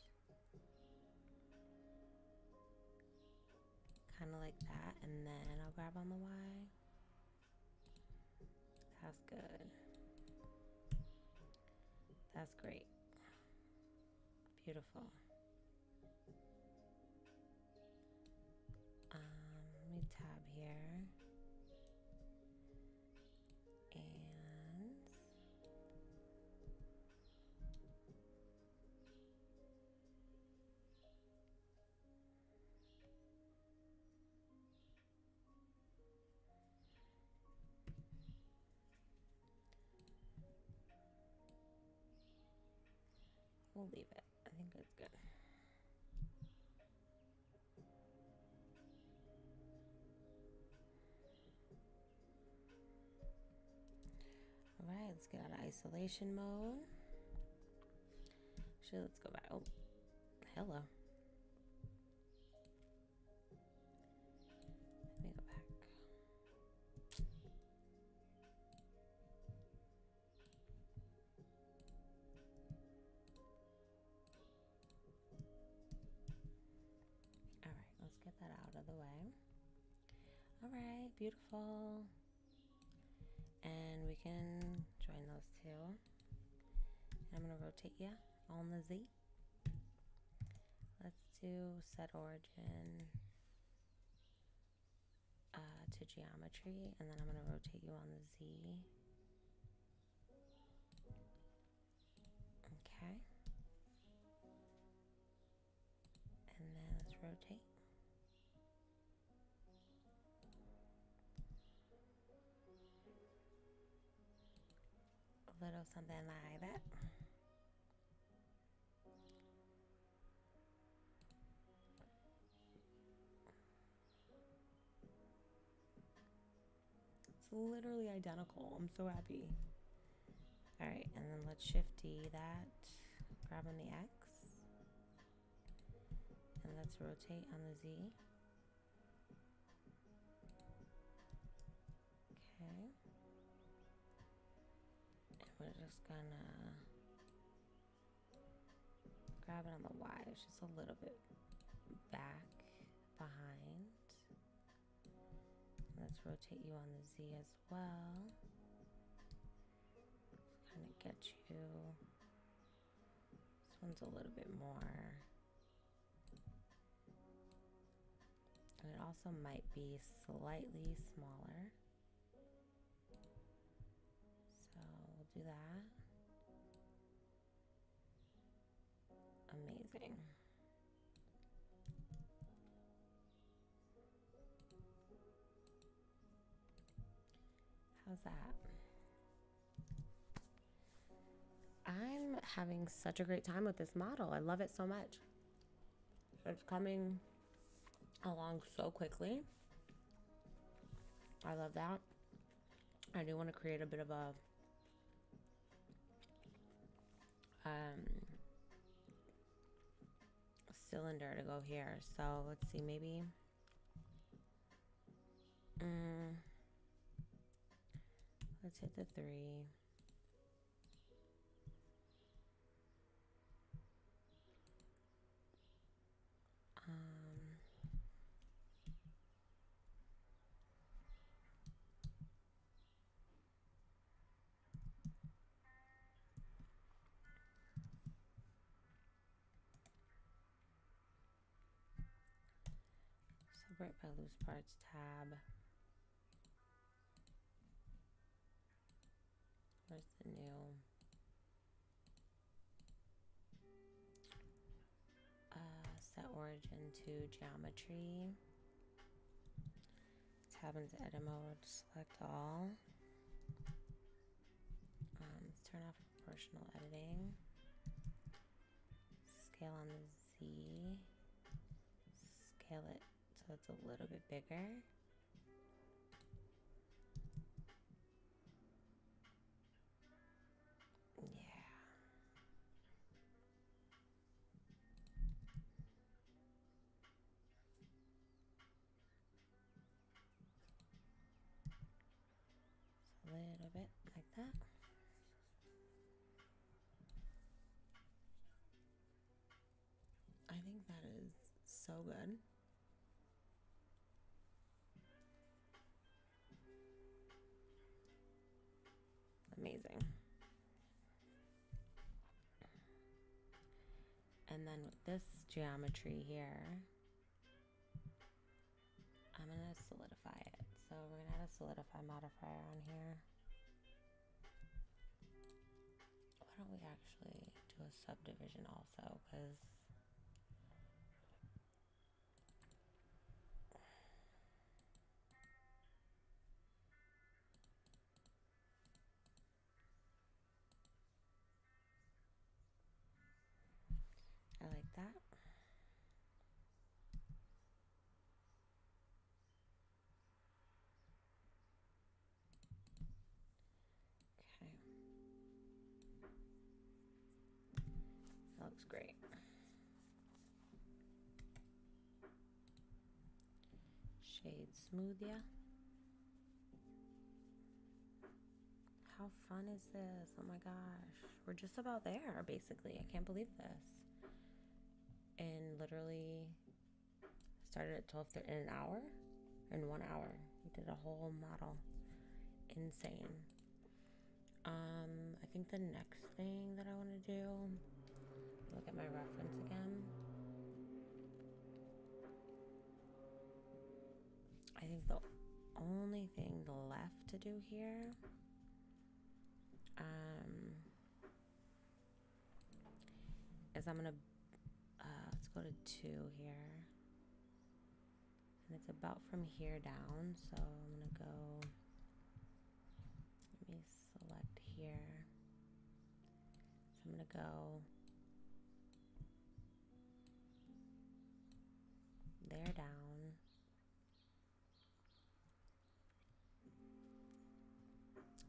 kind of like that, and then I'll grab on the Y. That's good. That's great. Beautiful. Let me tab here. And we'll leave it. I think it's good. All right, let's get out of isolation mode. Actually, let's go back. Oh, hello. Let me go back. All right, let's get that out of the way. All right, beautiful. And we can join those two. I'm going to rotate you on the Z. Let's do set origin to geometry, and then I'm going to rotate you on the Z. Okay. And then let's rotate. A little something like that. It's literally identical. I'm so happy. All right, and then let's shift D that. Grab on the X. And let's rotate on the Z. Okay. And we're just gonna grab it on the Y. It's just a little bit back behind. Let's rotate you on the Z as well. Kind of get you. This one's a little bit more. And it also might be slightly smaller. So we'll do that. Amazing. How's that? I'm having such a great time with this model. I love it so much. It's coming along so quickly. I love that. I do want to create a bit of a cylinder to go here. So let's see, maybe let's hit the 3. Separate by loose parts tab. Where's the new? Set origin to geometry. Tab into edit mode. Select all. Let's turn off proportional editing. Scale on the Z. Scale it so it's a little bit bigger. A little bit like that. I think that is so good. Amazing. And then with this geometry here, I'm gonna solidify it. So we're gonna add a solidify modifier on here. Why don't we actually do a subdivision also? Because I like that. Okay. That looks great. Shade smooth, yeah. How fun is this? Oh my gosh. We're just about there, basically. I can't believe this. And literally started at 12:30 in an hour? In 1 hour. We did a whole model. Insane. I think the next thing that I want to do, look at my reference again. I think the only thing left to do here is I'm gonna let's go to 2 here, and it's about from here down, so I'm gonna go, let me select here, so I'm gonna go there down,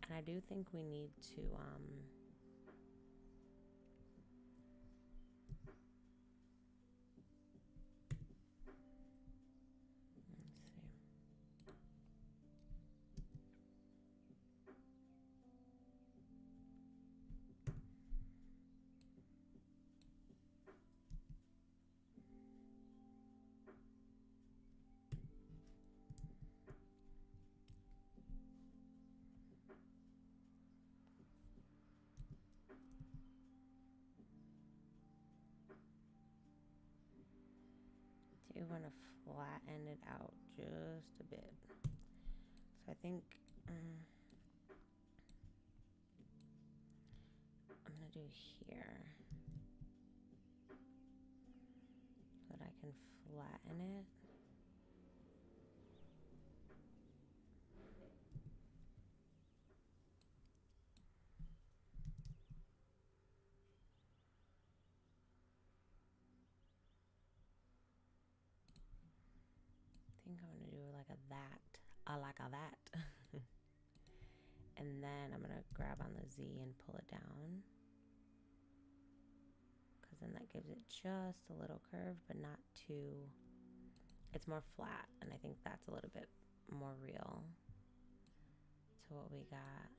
and I do think we need to want to flatten it out just a bit. So I think I'm gonna do here so that I can flatten it. I think I'm gonna do like a that. And then I'm gonna grab on the Z and pull it down. then that gives it just a little curve, but not too, it's more flat, and I think that's a little bit more real to what we got.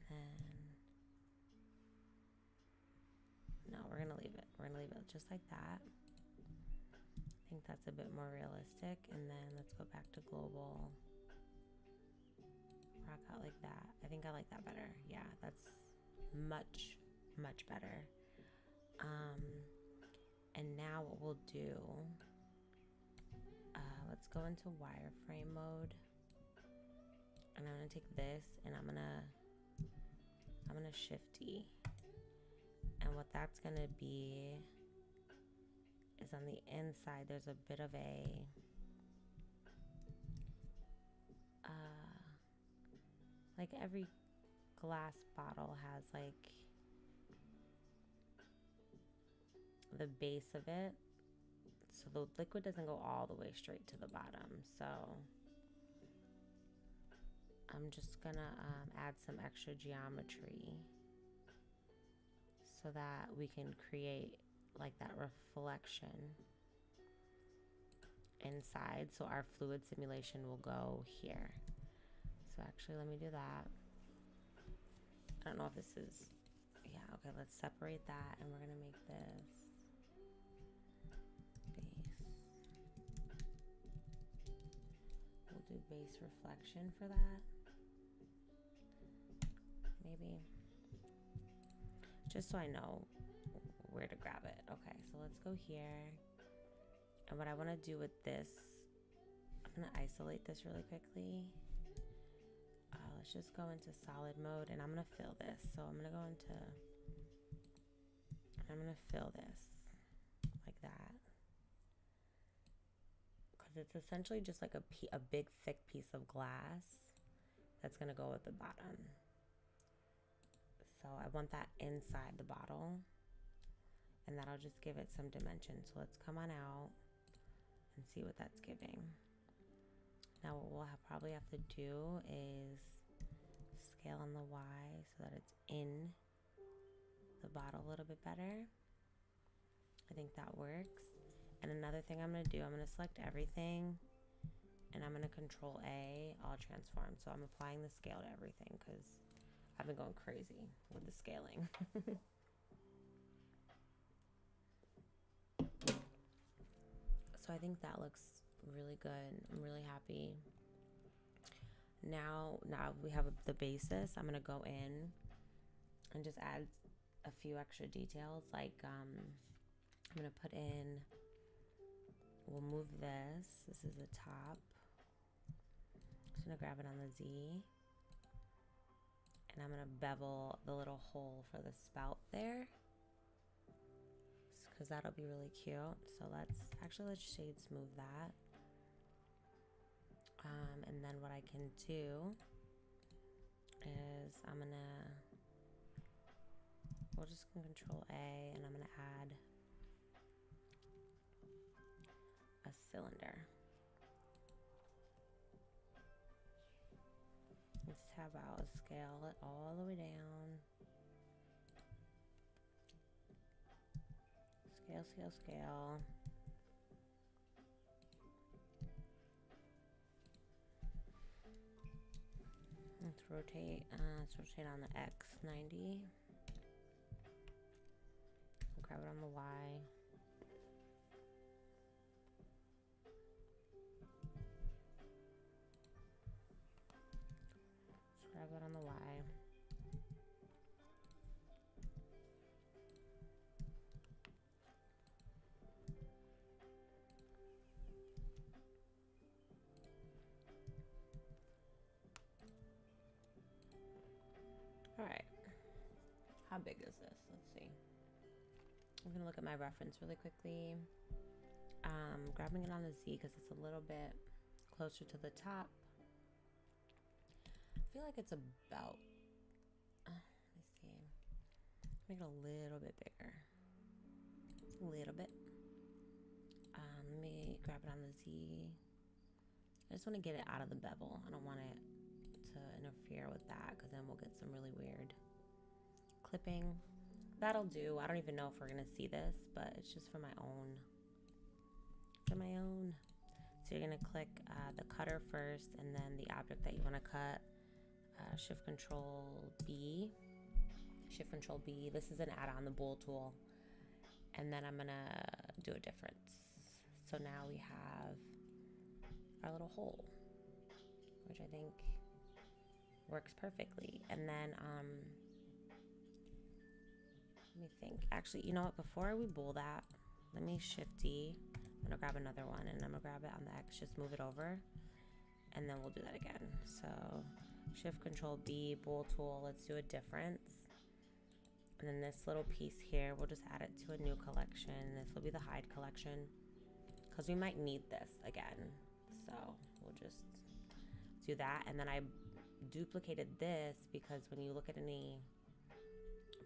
And then, no, we're gonna leave it. We're gonna leave it just like that. I think that's a bit more realistic. And then let's go back to global. Rock out like that. I think I like that better. Yeah, that's much, much better. And now what we'll do, let's go into wireframe mode. And I'm gonna take this and I'm gonna shift E. And what that's gonna be is on the inside there's a bit of a like every glass bottle has like the base of it, so the liquid doesn't go all the way straight to the bottom. So I'm just gonna add some extra geometry so that we can create like that reflection inside. So our fluid simulation will go here. So actually, let me do that. I don't know if this is, yeah, okay, let's separate that, and we're gonna make this base. We'll do base reflection for that. Maybe. Just so I know where to grab it. Okay, so let's go here. And what I wanna do with this, I'm gonna isolate this really quickly. Let's just go into solid mode, and I'm gonna fill this. So I'm gonna fill this like that, because it's essentially just like a big thick piece of glass that's gonna go at the bottom. So I want that inside the bottle, and that'll just give it some dimension. So let's come on out and see what that's giving. Now what we'll probably have to do is scale on the Y so that it's in the bottle a little bit better. I think that works. And another thing I'm going to do, I'm going to select everything, and I'm going to Control A, all transform. So I'm applying the scale to everything because I've been going crazy with the scaling. So I think that looks really good. I'm really happy. Now we have the basis. I'm gonna go in and just add a few extra details. Like I'm gonna put in, we'll move this. This is the top. Just gonna grab it on the Z. And I'm gonna bevel the little hole for the spout there, because that'll be really cute. So let's shade smooth that. And then what I can do is we'll just Control A, and I'm gonna add a cylinder. Let's tab out, scale it all the way down. Scale, scale, scale. Let's rotate on the X90. Grab it on the Y. Let's grab it on the Y. All right, how big is this? Let's see. I'm gonna look at my reference really quickly. Grabbing it on the Z because it's a little bit closer to the top. I feel like it's about, let me see, make it a little bit bigger, a little bit. Let me grab it on the Z. I just want to get it out of the bevel. I don't want it to interfere with that, because then we'll get some really weird clipping. That'll do. I don't even know if we're gonna see this, but it's just for my own. So you're gonna click the cutter first, and then the object that you want to cut. Shift Control B. Shift Control B. This is an add-on, the bowl tool. And then I'm gonna do a difference. So now we have our little hole, which I think works perfectly. And then let me think. Actually, you know what? Before we bowl that, let me Shift D. I'm gonna grab another one, and I'm gonna grab it on the X. Just move it over, and then we'll do that again. So Shift Control B, bowl tool. Let's do a difference. And then this little piece here, we'll just add it to a new collection. This will be the hide collection, because we might need this again. So we'll just do that. And then I duplicated this because when you look at any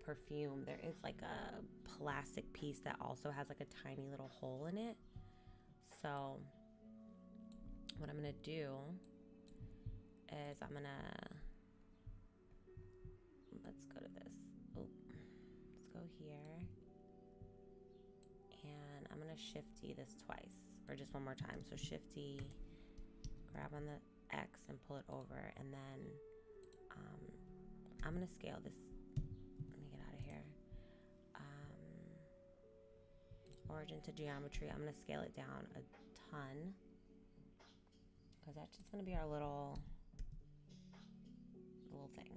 perfume, there is like a plastic piece that also has like a tiny little hole in it. So what I'm gonna do is let's go to this. Oh, let's go here. And I'm gonna Shift D this twice, or just one more time. So Shift D, grab on the X and pull it over, and then I'm gonna scale this. Let me get out of here. Origin to geometry. I'm gonna scale it down a ton, because that's just gonna be our little thing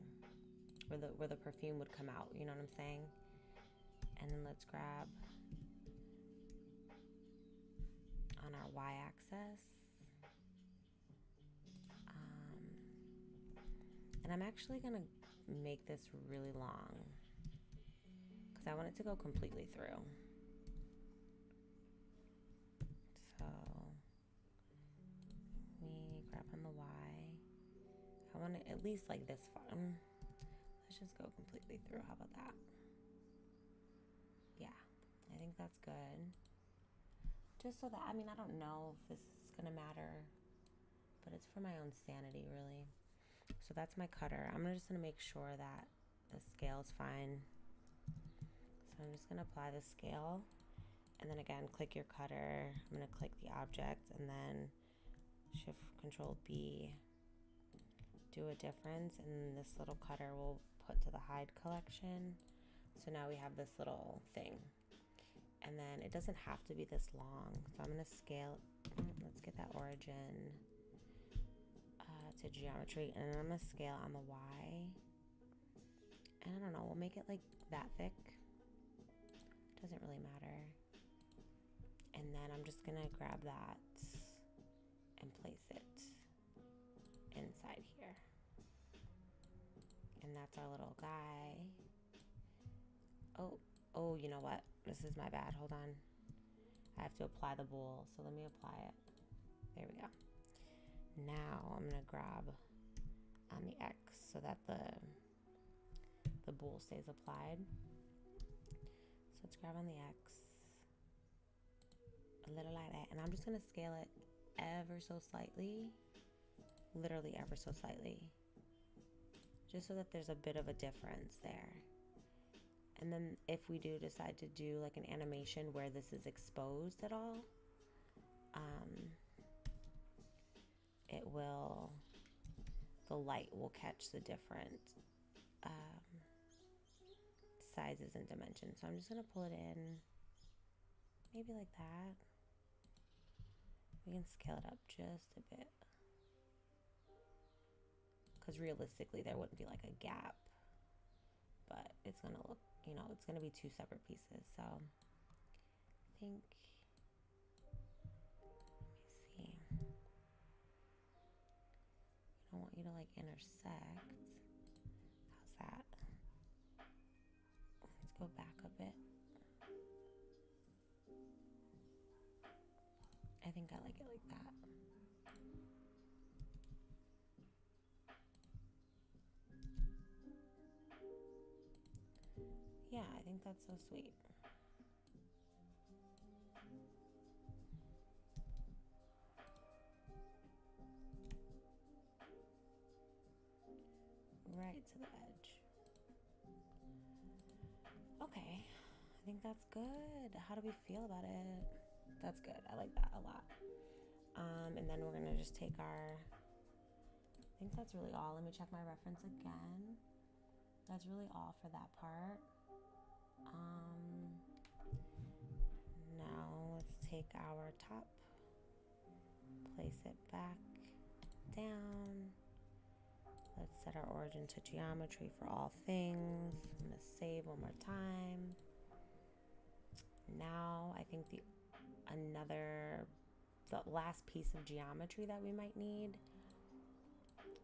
where the perfume would come out. You know what I'm saying? And then let's grab on our y-axis. And I'm actually gonna make this really long because I want it to go completely through. So we grab on the Y. I want it at least like this far. Let's just go completely through. How about that? Yeah, I think that's good. Just so that, I mean, I don't know if this is gonna matter, but it's for my own sanity, really. So that's my cutter. I'm just gonna make sure that the scale is fine. So I'm just gonna apply the scale, and then again, click your cutter. I'm gonna click the object, and then Shift Control B, do a difference, and this little cutter will put to the hide collection. So now we have this little thing, and then it doesn't have to be this long. So I'm gonna scale. Let's get that origin to geometry, and then I'm gonna scale on the Y. And I don't know, we'll make it like that thick. Doesn't really matter. And then I'm just gonna grab that and place it inside here. And that's our little guy. Oh, you know what? This is my bad. Hold on. I have to apply the bowl. So let me apply it. There we go. Now I'm gonna grab on the X so that the bowl stays applied. So let's grab on the X, a little like that, and I'm just gonna scale it ever so slightly, literally ever so slightly, just so that there's a bit of a difference there. And then if we do decide to do like an animation where this is exposed at all, the light will catch the different sizes and dimensions. So I'm just gonna pull it in, maybe like that. We can scale it up just a bit, because realistically there wouldn't be like a gap, but it's gonna look, you know, it's gonna be two separate pieces. So I think, let me see. I want you to like intersect. How's that? Let's go back a bit. I think I like it like that. Yeah, I think that's so sweet. Right to the edge. I think that's good. How do we feel about it? That's good. I like that a lot. And then we're going to just take our, I think that's really all. Let me check my reference again. That's really all for that part. Now let's take our top, place it back down. Let's set our origin to geometry for all things. I'm going to save one more time. Now I think the last piece of geometry that we might need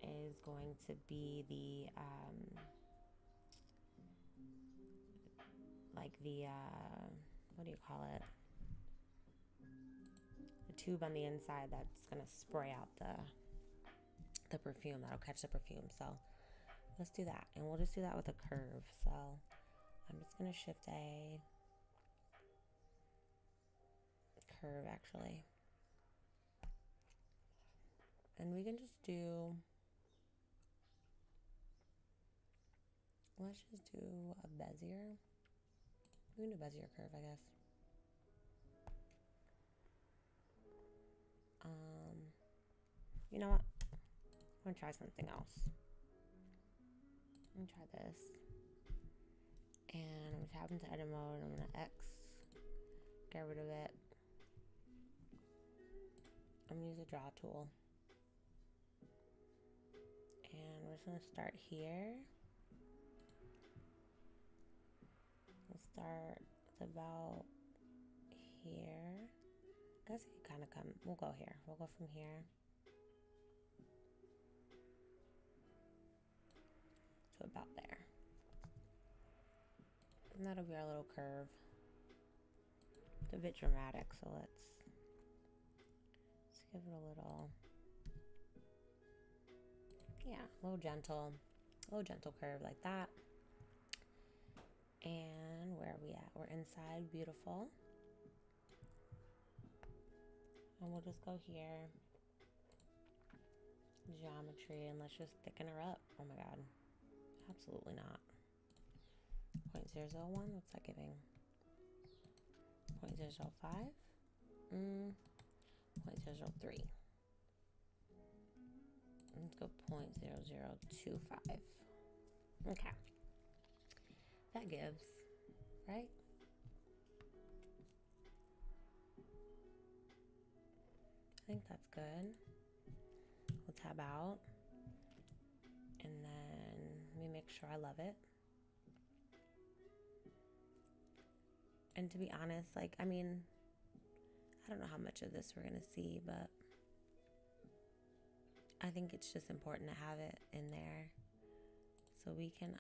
is going to be the what do you call it? The tube on the inside that's gonna spray out the perfume, that'll catch the perfume. So let's do that, and we'll just do that with a curve. So I'm just gonna shift a curve actually, and we can just do, let's just do a Bezier. We can do a Bezier curve, I guess. You know what? I'm gonna try something else. I'm gonna try this. And I'm gonna tap into edit mode. I'm gonna X, get rid of it. I'm gonna use a draw tool. And we're just gonna start here. We'll start about here. I guess it kind of come, we'll go here. We'll go from here to about there. And that'll be our little curve. It's a bit dramatic, so let's give it a little, yeah, a little gentle curve like that. And where are we at? We're inside, beautiful. And we'll just go here, geometry, and let's just thicken her up. Oh my God, absolutely not. 0.001, what's that giving? 0.005, 0.003. Let's go 0.0025. Okay, that gives, right? I think that's good. We'll tab out, and then let me make sure I love it. And to be honest, like, I mean, I don't know how much of this we're gonna see, but I think it's just important to have it in there. So we can,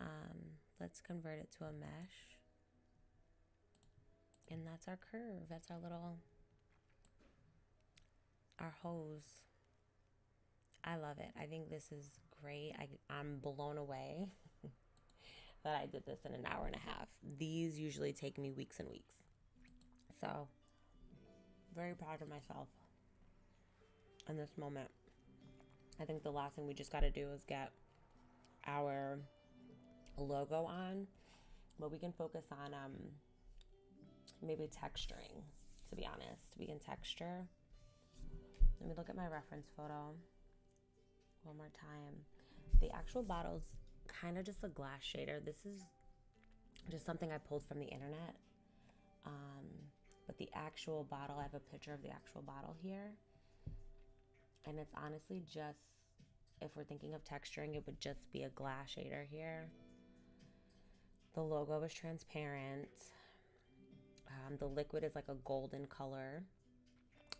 let's convert it to a mesh. And that's our curve. That's our little, our hose. I love it. I think this is great. I'm blown away that I did this in an hour and a half. These usually take me weeks and weeks. So, very proud of myself in this moment. I think the last thing we just got to do is get our logo on, but we can focus on maybe texturing, to be honest. We can texture. Let me look at my reference photo one more time. The actual bottle's kind of just a glass shader. This is just something I pulled from the internet. But the actual bottle, I have a picture of the actual bottle here. And it's honestly just, if we're thinking of texturing, it would just be a glass shader here. The logo is transparent. The liquid is like a golden color.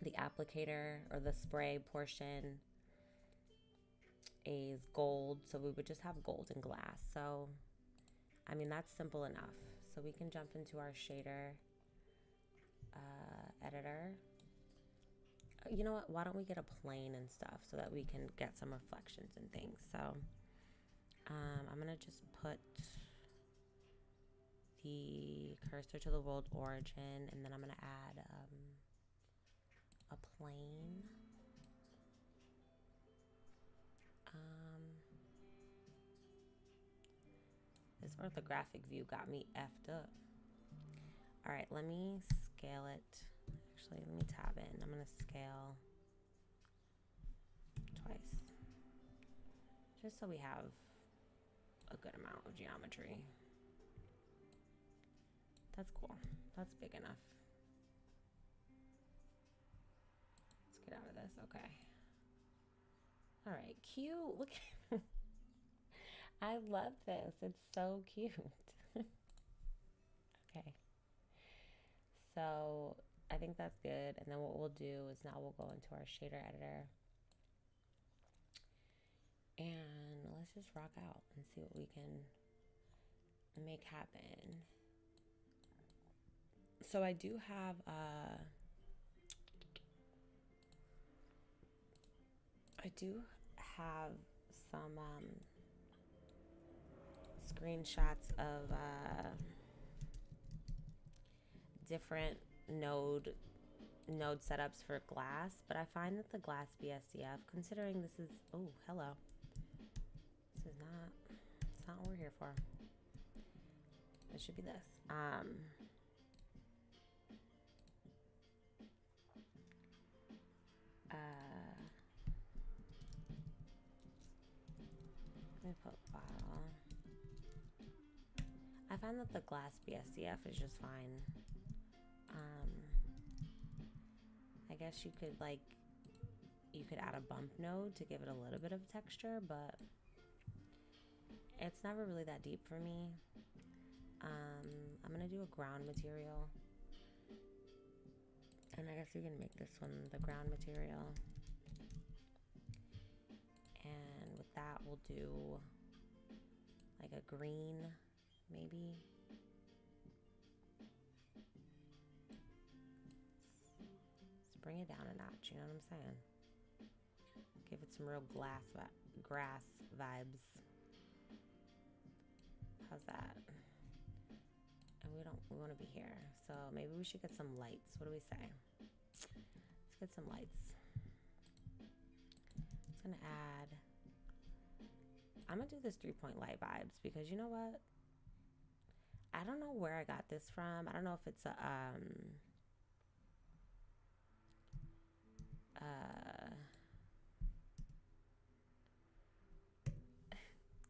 The applicator or the spray portion is gold, so we would just have gold and glass. So, I mean, that's simple enough. So we can jump into our shader editor. You know what? Why don't we get a plane and stuff so that we can get some reflections and things. So I'm going to just put the cursor to the world origin, and then I'm going to add a plane. This orthographic view got me effed up. All right, let me scale it. Actually, let me tab in. I'm going to scale twice, just so we have a good amount of geometry. That's cool. That's big enough. Let's get out of this. Okay. All right, cute. Look at I love this. It's so cute. Okay. So I think that's good. And then what we'll do is now we'll go into our shader editor. And let's just rock out and see what we can make happen. So I do have some screenshots of different node setups for glass, but I find that the glass BSDF, considering this is, oh, hello. This is not, it's not what we're here for. It should be this. Let me put bottle. I find that the glass BSDF is just fine. I guess you could add a bump node to give it a little bit of texture, but it's never really that deep for me. I'm gonna do a ground material, and I guess we can make this one the ground material. And with that, we'll do like a green, maybe. Let's bring it down a notch, you know what I'm saying? Give it some real grass vibes. How's that? And we want to be here. So maybe we should get some lights. What do we say? Let's get some lights. I'm gonna do this 3-point light vibes because you know what? I don't know where I got this from. I don't know if it's a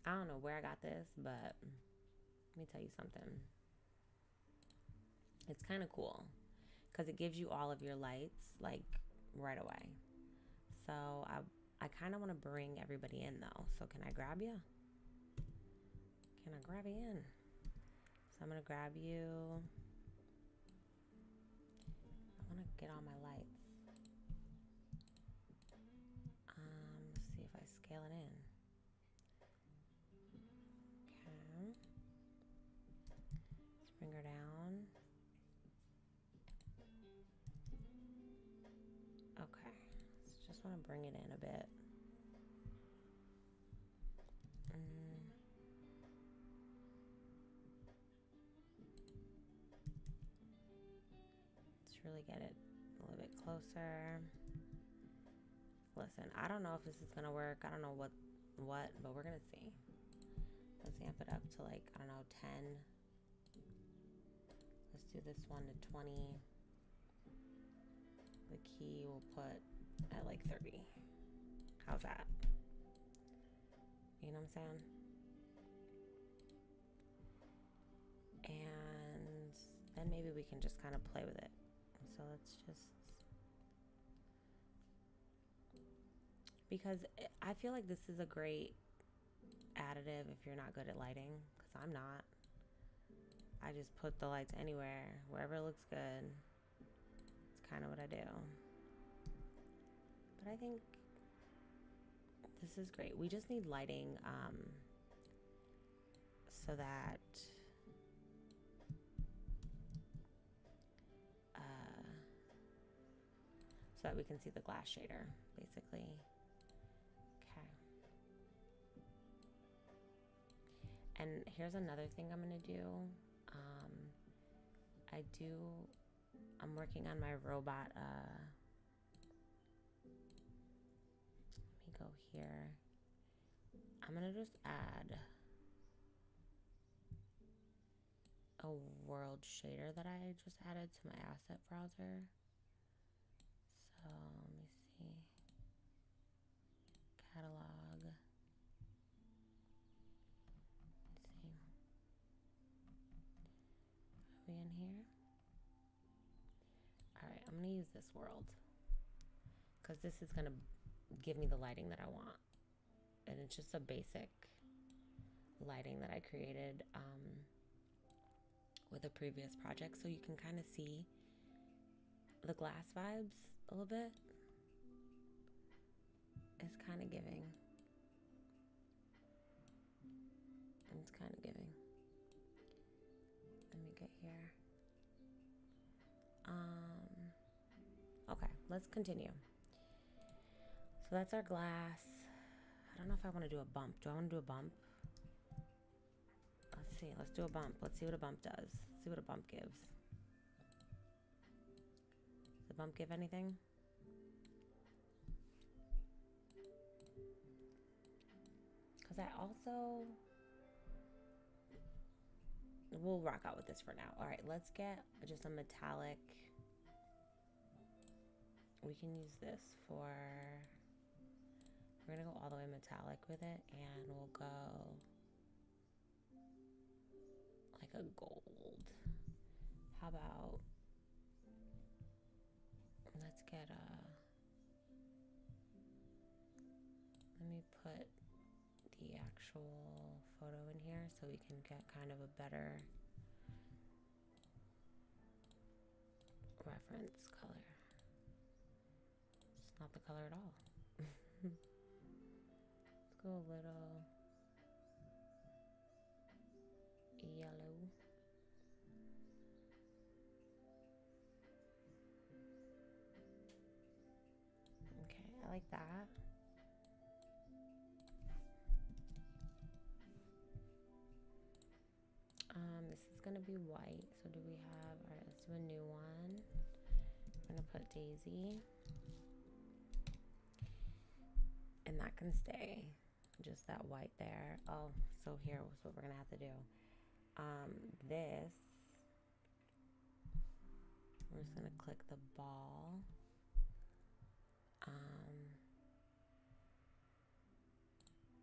I don't know where I got this, but let me tell you something. It's kind of cool because it gives you all of your lights like right away. So I kind of want to bring everybody in though. So can I grab you? Can I grab you in? So I'm going to grab you. I want to get all my lights. Let's see if I scale it in. Okay. Let's bring her down. Okay. Just want to bring it in a bit. Let's really get it a little bit closer. Listen, I don't know if this is gonna work. I don't know what, but we're gonna see. Let's amp it up to like, I don't know, 10. Let's do this one to 20. The key we'll put at like 30. How's that? You know what I'm saying? And then maybe we can just kind of play with it. So let's just, because I feel like this is a great additive if you're not good at lighting, because I'm not. I just put the lights anywhere, wherever it looks good. It's kind of what I do. But I think this is great. We just need lighting so that we can see the glass shader, basically. Okay. And here's another thing I'm gonna do. I'm working on my robot. Let me go here. I'm gonna just add a world shader that I just added to my asset browser. So let me see. Catalog. Let's see. Are we in here? All right, I'm gonna use this world because this is gonna give me the lighting that I want. And it's just a basic lighting that I created with a previous project, so you can kind of see the glass vibes a little bit. It's kind of giving. It's kind of giving. Let me get here. Okay, let's continue. So that's our glass. I don't know if I want to do a bump. Do I want to do a bump? Let's see. Let's do a bump. Let's see what a bump does. See what a bump gives. Does the bump give anything? Because I also... We'll rock out with this for now. All right, let's get just a metallic. We can use this for... We're going to go all the way metallic with it, and we'll go like a gold. How about... Let's get a... Let me put the actual photo in here so we can get kind of a better reference color. It's not the color at all. Let's go a little yellow. Okay, I like that. This is gonna be white. So do we have, all right, let's do a new one. I'm gonna put Daisy. And that can stay, just that white there. Oh, so here's what we're gonna have to do. This, we're just gonna click the ball.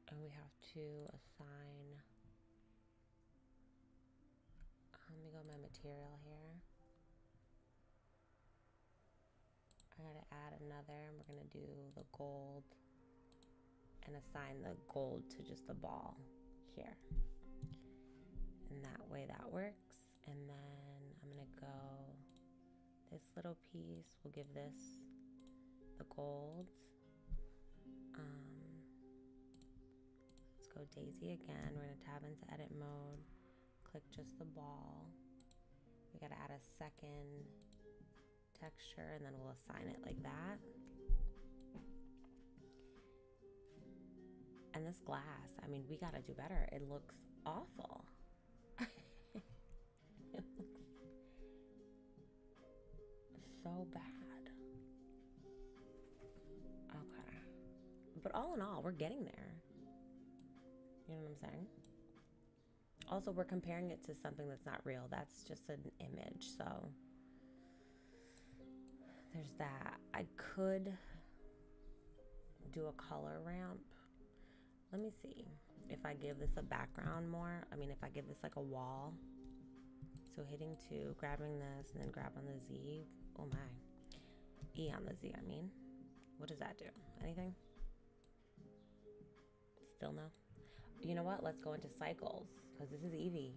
And we have to assign, let me go my material here. I gotta add another, and we're gonna do the gold and assign the gold to just the ball here. And that way that works. And then I'm gonna go, this little piece, we'll give this the gold. Let's go Daisy again. We're gonna tab into edit mode, click just the ball. We gotta add a second texture, and then we'll assign it like that. And this glass, I mean, we gotta do better. It looks awful. It looks so bad. Okay. But all in all, we're getting there. You know what I'm saying? Also, we're comparing it to something that's not real. That's just an image, so there's that. I could do a color ramp. Let me see if I give this a background more. I mean, if I give this like a wall. So hitting 2, grabbing this, and then grab on the Z. Oh my. E on the Z, I mean. What does that do? Anything? Still no? You know what? Let's go into cycles, because this is Eevee.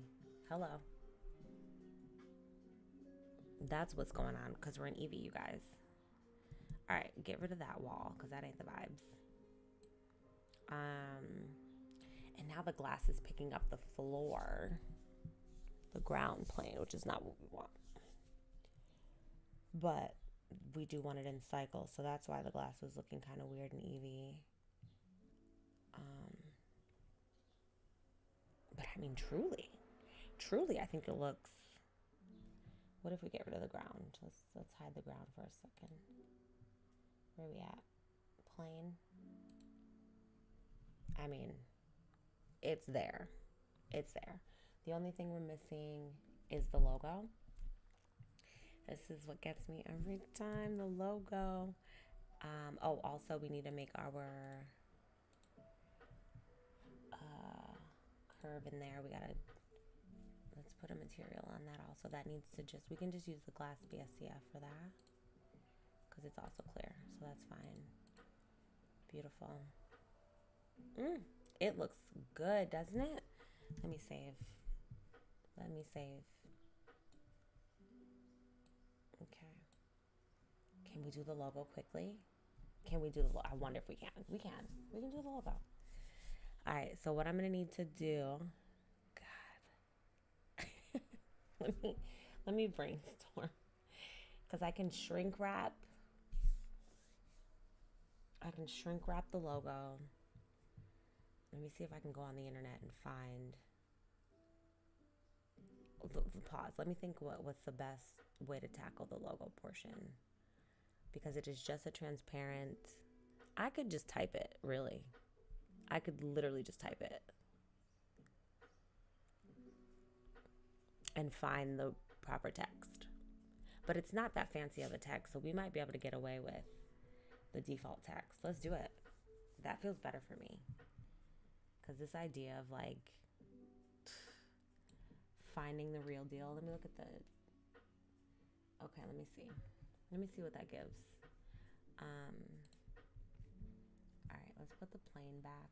Hello. That's what's going on, because we're in Eevee, you guys. All right, get rid of that wall, because that ain't the vibes. And now the glass is picking up the floor, the ground plane, which is not what we want. But we do want it in cycles, so that's why the glass was looking kind of weird in Eevee. But I mean, truly, I think it looks. What if we get rid of the ground? Let's hide the ground for a second. Where are we at? Plane. I mean, it's there. It's there. The only thing we're missing is the logo. This is what gets me every time, the logo. Oh, also we need to make our curve in there. Let's put a material on that also. That needs to we can just use the glass BSCF for that because it's also clear, so that's fine. Beautiful. It looks good, doesn't it? Let me save. Okay. Can we do the logo quickly? I wonder if we can. We can do the logo. All right, so what I'm going to need to do, God, let me brainstorm, because I can shrink wrap the logo. Let me see if I can go on the internet and find, pause. Let me think what's the best way to tackle the logo portion, because it is just a transparent, I could just type it, really. I could literally just type it and find the proper text. But it's not that fancy of a text, so we might be able to get away with the default text. Let's do it. That feels better for me. Because this idea of like finding the real deal. Let me look at okay, let me see. Let me see what that gives. All right, let's put the plane back.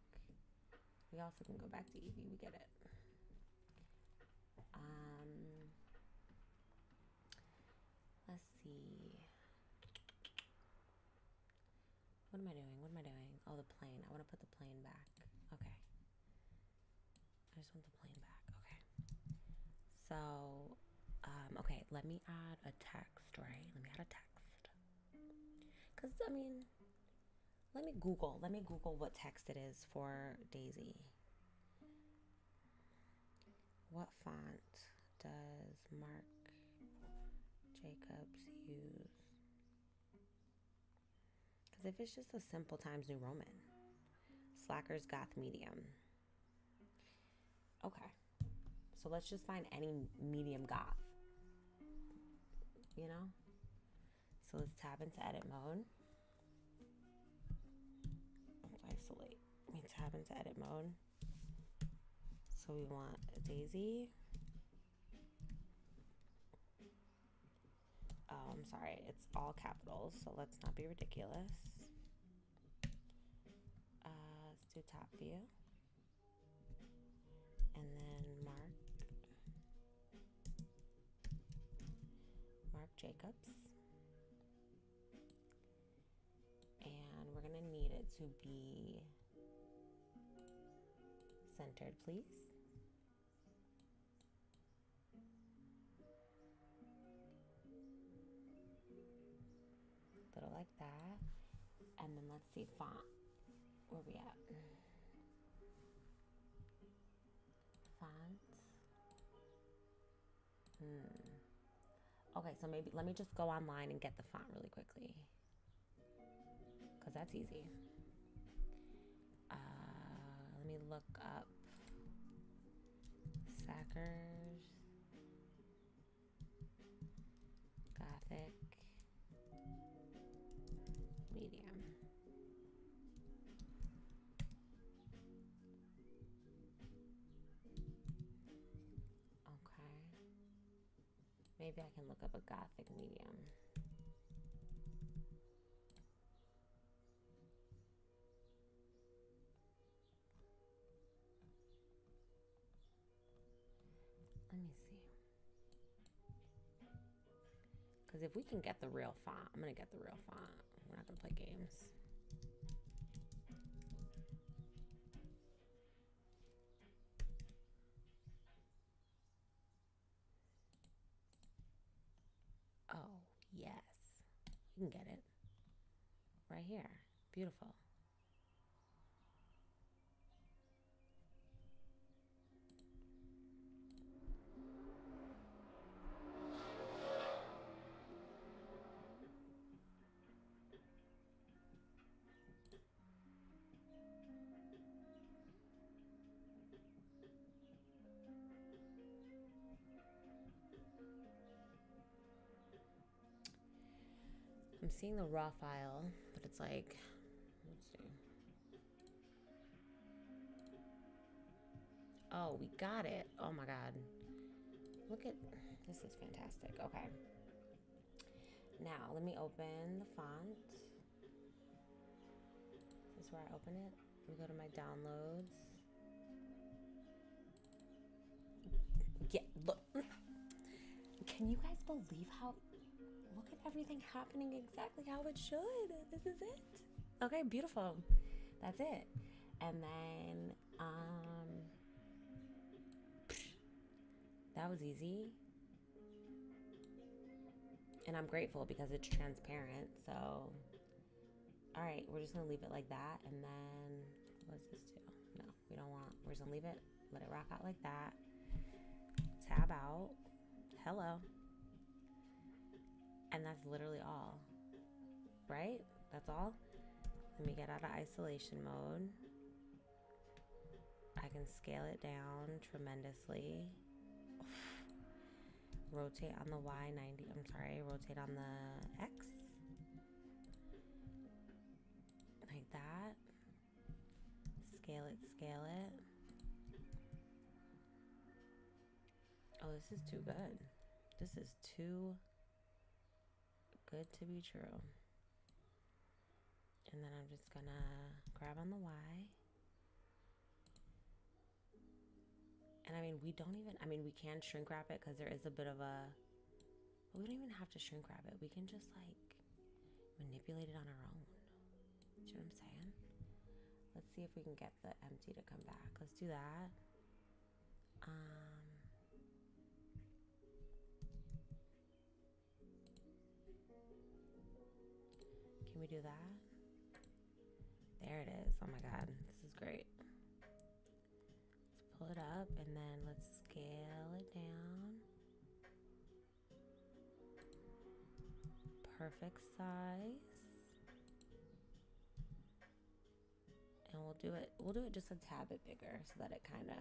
We also can go back to Evie. We get it. Let's see. What am I doing? Oh, the plane. I want to put the plane back. Okay. I just want the plane back. Okay. So, okay, let me add a text, right? Let me add a text. Because, I mean, let me Google what text it is for Daisy. What font does Marc Jacobs use? Because if it's just a simple Times New Roman, Slackers Goth Medium. Okay, so let's just find any medium goth, you know? So let's tab into edit mode. Isolate. We tab into edit mode. So we want a Daisy. Oh, I'm sorry, it's all capitals, so let's not be ridiculous. Let's do top view. And then Marc Jacobs. And we're gonna need it to be centered, please. Little like that. And then let's see font. Where we at? Font. Okay, so maybe let me just go online and get the font really quickly, because that's easy. Let me look up Sackers Gothic Medium. Okay. Maybe I can look up a Gothic medium. Let me see. Because if we can get the real font, I'm going to get the real font. We're not going to play games. Oh, yes. You can get it. Right here. Beautiful. I'm seeing the raw file, but it's like, let's see. Oh, we got it. Oh my God. Look at, this is fantastic. Okay. Now, let me open the font. Is this where I open it? Let me go to my downloads. Yeah, look. Can you guys believe how, look at everything happening exactly how it should. This is it. Okay, beautiful. That's it. And then, that was easy. And I'm grateful because it's transparent. So, all right, we're just gonna leave it like that. And then, what does this do? No, we don't want, we're just gonna leave it, let it rock out like that. Tab out. Hello. And that's literally all, right? That's all. Let me get out of isolation mode. I can scale it down tremendously. Rotate on the Y90. I'm sorry, rotate on the X. Like that. Scale it, scale it. Oh, this is too good. This is too good to be true. And then I'm just gonna grab on the Y. And I mean, we don't even, I mean, we can shrink wrap it because there is a bit of a, but we don't even have to shrink wrap it. We can just like manipulate it on our own. Do you know what I'm saying? Let's see if we can get the empty to come back. Let's do that. Can we do that? There it is. Oh my God, this is great. Let's pull it up and then let's scale it down. Perfect size. And we'll do it just a tad bit bigger so that it kind of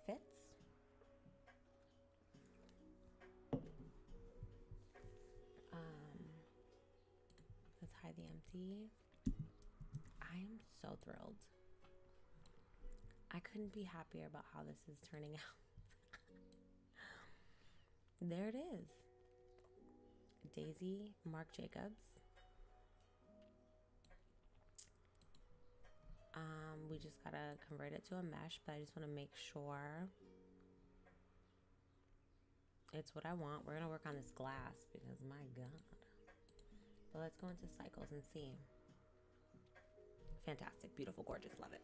fits. Let's hide the empty. I am so thrilled. I couldn't be happier about how this is turning out. There it is. Daisy, Marc Jacobs. We just gotta convert it to a mesh, but I just want to make sure it's what I want. We're gonna work on this glass because my God. But let's go into cycles and see. Fantastic, beautiful, gorgeous, love it.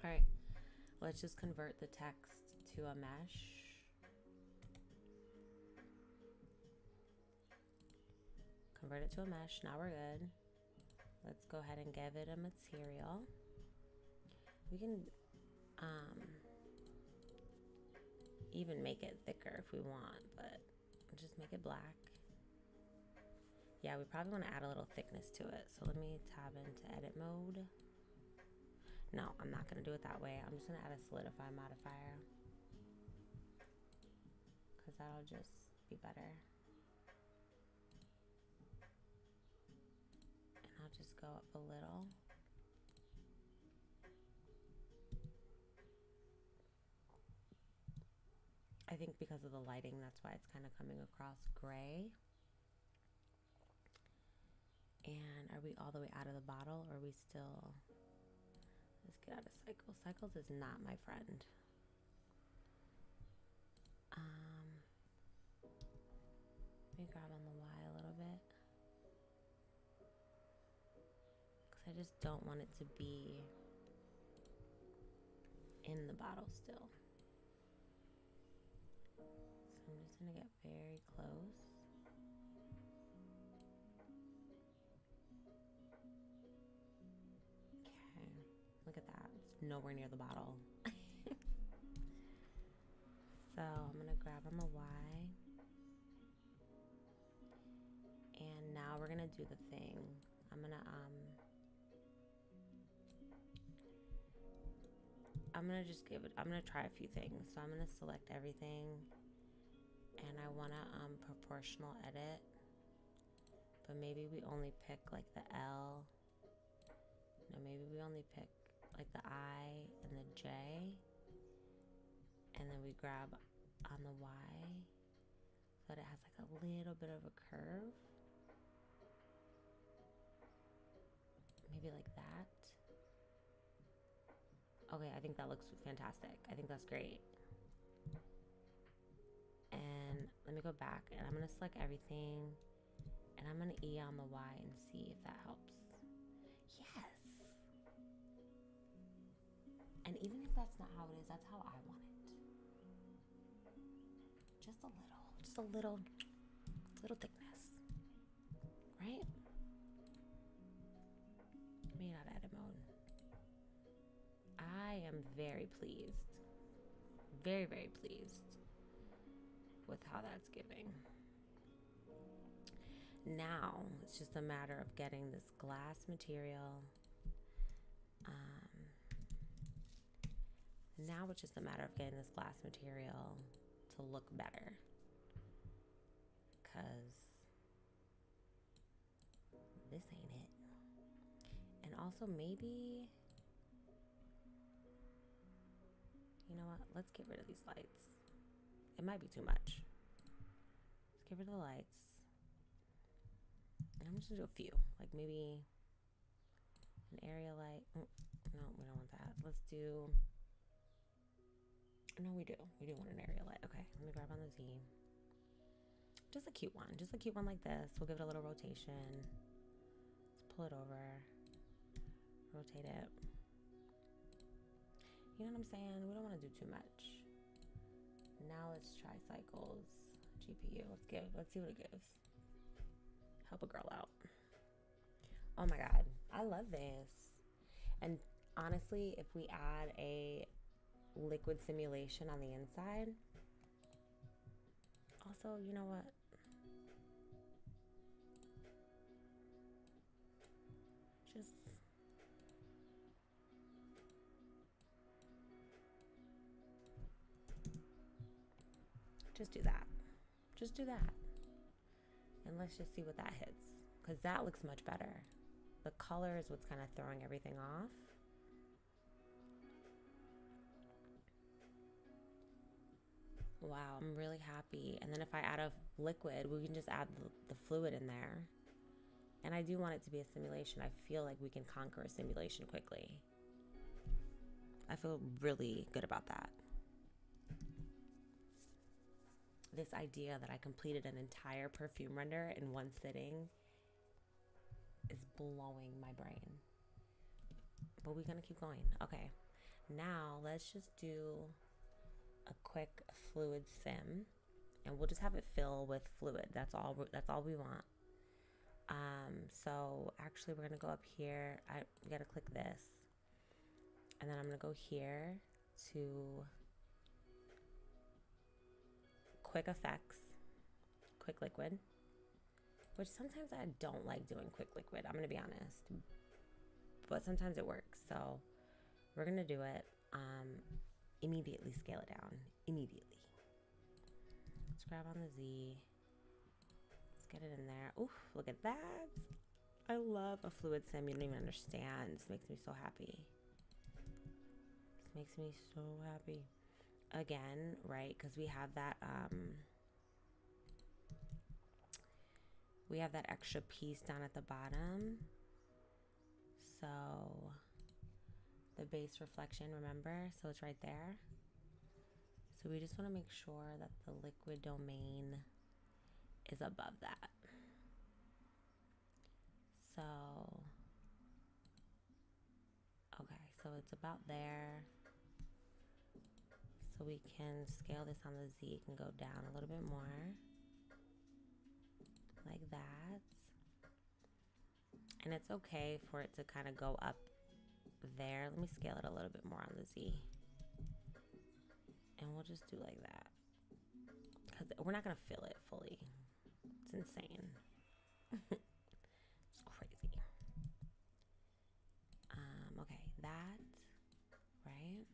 All right, let's just convert the text to a mesh. Convert it to a mesh. Now we're good. Let's go ahead and give it a material. We can even make it thicker if we want, but just make it black. Yeah, we probably want to add a little thickness to it. So let me tab into edit mode. No, I'm not going to do it that way. I'm just going to add a solidify modifier because that'll just be better. And I'll just go up a little. I think because of the lighting, that's why it's kind of coming across gray. And are we all the way out of the bottle, or are we still... Let's get out of cycles. Cycles is not my friend. Let me grab on the Y a little bit. Because I just don't want it to be in the bottle still. So I'm just going to get very close. Okay, look at that. It's nowhere near the bottle. So I'm going to grab on the Y. And now we're going to do the thing. I'm going to just give it, I'm going to try a few things. So I'm going to select everything. And I want to proportional edit, But maybe we only pick like the L. No, maybe we only pick like the I and the J. And then we grab on the Y so that it has like a little bit of a curve. Maybe like that. Okay, I think that looks fantastic. I think that's great. And let me go back and I'm gonna select everything and I'm gonna E on the Y and see if that helps. Yes. And even if that's not how it is, that's how I want it. Just a little thickness, right? Maybe not edit mode. I am very pleased, very, very pleased with how that's giving. Now it's just a matter of getting this glass material. Now it's just a matter of getting this glass material to look better. Because this ain't it. And also maybe, you know what? Let's get rid of these lights. It might be too much. Let's get rid of the lights. And I'm just gonna do a few. Like maybe an area light. Oh, no, we don't want that. Let's do, no, we do. We do want an area light. Okay, let me grab on the Z. Just a cute one. Just a cute one like this. We'll give it a little rotation. Let's pull it over. Rotate it. You know what I'm saying? We don't want to do too much. Now let's try cycles. GPU. Let's see what it gives. Help a girl out. Oh my God. I love this. And honestly, if we add a liquid simulation on the inside, also, you know what? Just do that. Just do that. And let's just see what that hits. Because that looks much better. The color is what's kind of throwing everything off. Wow, I'm really happy. And then if I add a liquid, we can just add the fluid in there. And I do want it to be a simulation. I feel like we can conquer a simulation quickly. I feel really good about that. This idea that I completed an entire perfume render in one sitting is blowing my brain. But we're gonna keep going. Okay, now let's just do a quick fluid sim, and we'll just have it fill with fluid. That's all we want. So actually we're gonna go up here. We gotta click this, and then I'm gonna go here to quick effects, quick liquid, which sometimes I don't like doing quick liquid, I'm gonna be honest, but sometimes it works. So we're gonna do it. Immediately scale it down. Immediately. Let's grab on the Z. Let's get it in there. Oof, look at that. I love a fluid sim. You don't even understand. This makes me so happy. This makes me so happy. Again, right? Because we have that extra piece down at the bottom. So the base reflection, remember? So it's right there. So we just want to make sure that the liquid domain is above that. So, okay, so it's about there. So we can scale this on the Z. It can go down a little bit more. Like that. And it's okay for it to kind of go up there. Let me scale it a little bit more on the Z. And we'll just do like that. Because we're not going to fill it fully. It's insane. It's crazy. Okay, that. Right?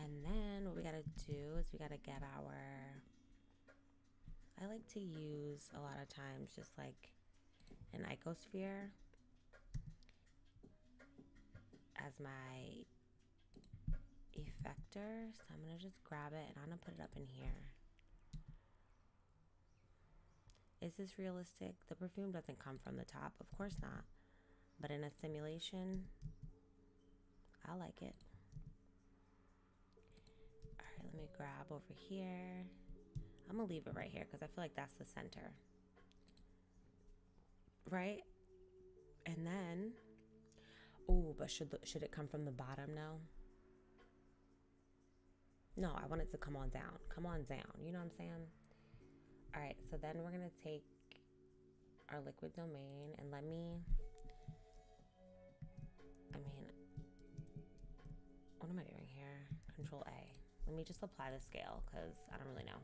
And then what we got to do is we got to get our I like to use a lot of times just like an icosphere as my effector. So I'm gonna just grab it and I'm gonna put it up in here. Is this realistic? The perfume doesn't come from the top, of course not. But in a simulation, I like it. All right, let me grab over here. I'm gonna leave it right here because I feel like that's the center. Right? And then, oh, but should it come from the bottom now? No, I want it to come on down. Come on down. You know what I'm saying? All right, so then we're gonna take our liquid domain and let me, what am I doing here? Control A. Let me just apply the scale because I don't really know.